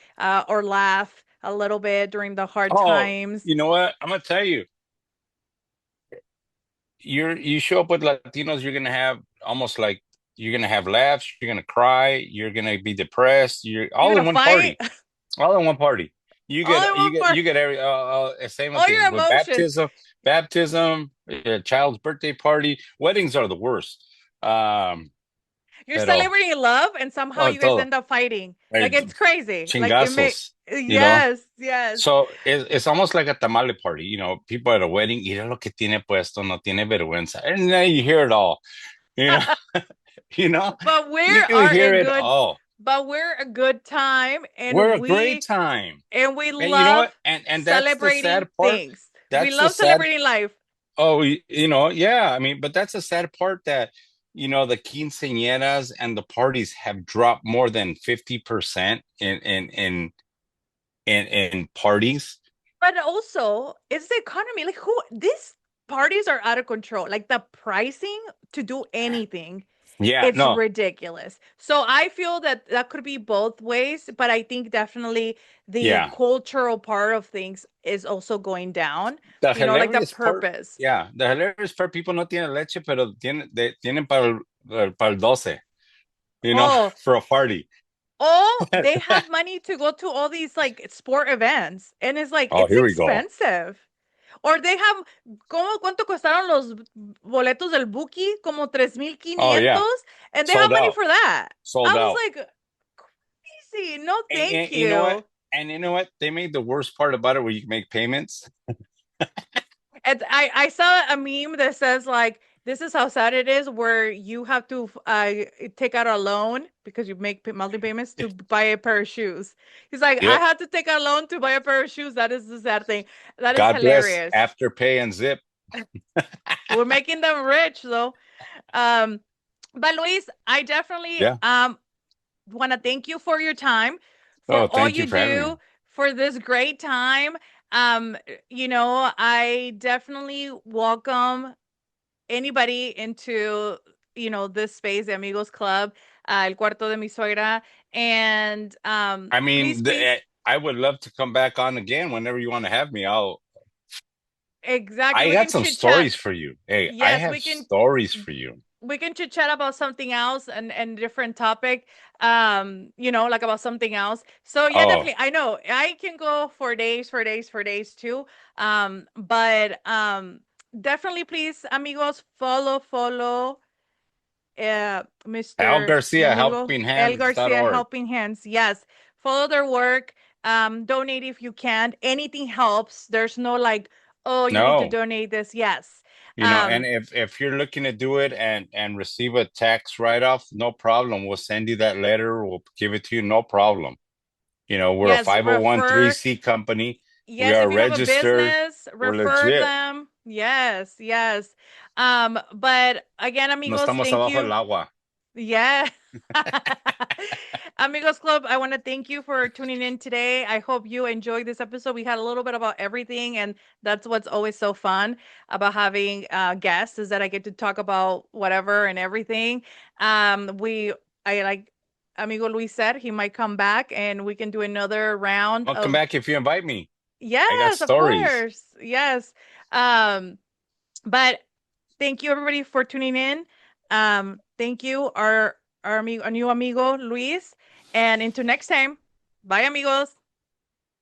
or laugh a little bit during the hard Oh, times. you know what? I'm gonna tell you, you show up with Latinos, you're gonna have almost like, you're gonna have laughs, you're gonna cry, you're gonna be depressed, you're You're all gonna in one fight party, all in one party. You all get in you one get part, you get every, same all thing your with emotions. baptism, child's birthday party, weddings are the worst. You're Pero celebrating love, and somehow oh, you guys todo, end up fighting. eh, Like it's crazy. Like it may, chingazos, you know. yes, yes. So it's almost like a tamale party, people at a wedding, mira lo que tiene puesto, no tiene vergüenza. And then you hear it all, you know, you know, But we you are a hear it good, all. but we're a good time, We're and a great time. we And you know love what? And that's the celebrating sad part. things. We That's the love sad, celebrating life. oh, yeah. I mean, but that's the sad part, that, the quinceañeras and the parties have dropped more than 50% in parties. But also, it's the economy. Like who this? parties are out of control. Like the pricing to do anything, Yeah, it's no, ridiculous. So I feel that that could be both ways, but I think definitely the yeah. cultural part of things is also going down. The You know, like the hilarious part, purpose. yeah, the hilarious part, people no tienen leche, pero tienen para el 12, Oh, for a party. oh, they have money to go to all these like sport events, and it's like Oh, it's here we go. expensive. Or they have, ¿cuánto costaron los boletos del Buki? Como Oh, yeah, 3,500, and they have sold money out, for that. sold I was out. like, crazy. No, thank And you know what? you. And you know what? They made the worst part about it where you can make payments. And I saw a meme that says like, this is how sad it is, where you have to take out a loan because you make monthly payments to buy a pair of shoes. He's like, I Yep. had to take a loan to buy a pair of shoes. That is the sad thing. That is God bless hilarious. Afterpay and Zip. We're making them rich though. Um, but Luis, I definitely Yeah. want to thank you for your time, for Oh, all thank you you for having me. do, for this great time. Um, I definitely welcome anybody into, this space, the Amigos Club, el Cuarto de mi Suegra. And I please, mean, please, I would love to come back on again whenever you want to have me. exactly, I we got can some chit chat. stories for you. Hey, I Yes, have stories for you. we can chit chat about something else and different topic, like about something else. So yeah, Oh, definitely, I know I can go for days, for days, for days too. But definitely, please, amigos, follow Al Mr. mi Garcia, amigo El Garcia, helpinghands.org. Helping Hands. Yes, follow their work. Donate if you can. Anything helps. There's no like, oh, you need to No, donate this. Yes. and um if you're looking to do it and receive a tax write-off, no problem. We'll send you that letter. We'll give it to you, no problem. We're a yes, refer. 501(c) company. We Yes, are if you have a registered. business, We're refer legit. them. Yes, yes. But again, No amigos, estamos thank abajo del you. agua. Yeah. Amigos Club, I want to thank you for tuning in today. I hope you enjoyed this episode. We had a little bit about everything, and that's what's always so fun about having guests, is that I get to talk about whatever and everything. I like Amigo Luis said he might come back and we can do another round I'll come of, back if you invite me. I got yes, of stories. course. Yes. Um, but thank you everybody for tuning in. Thank you, our amigo, our new amigo Luis. And until next time, bye amigos.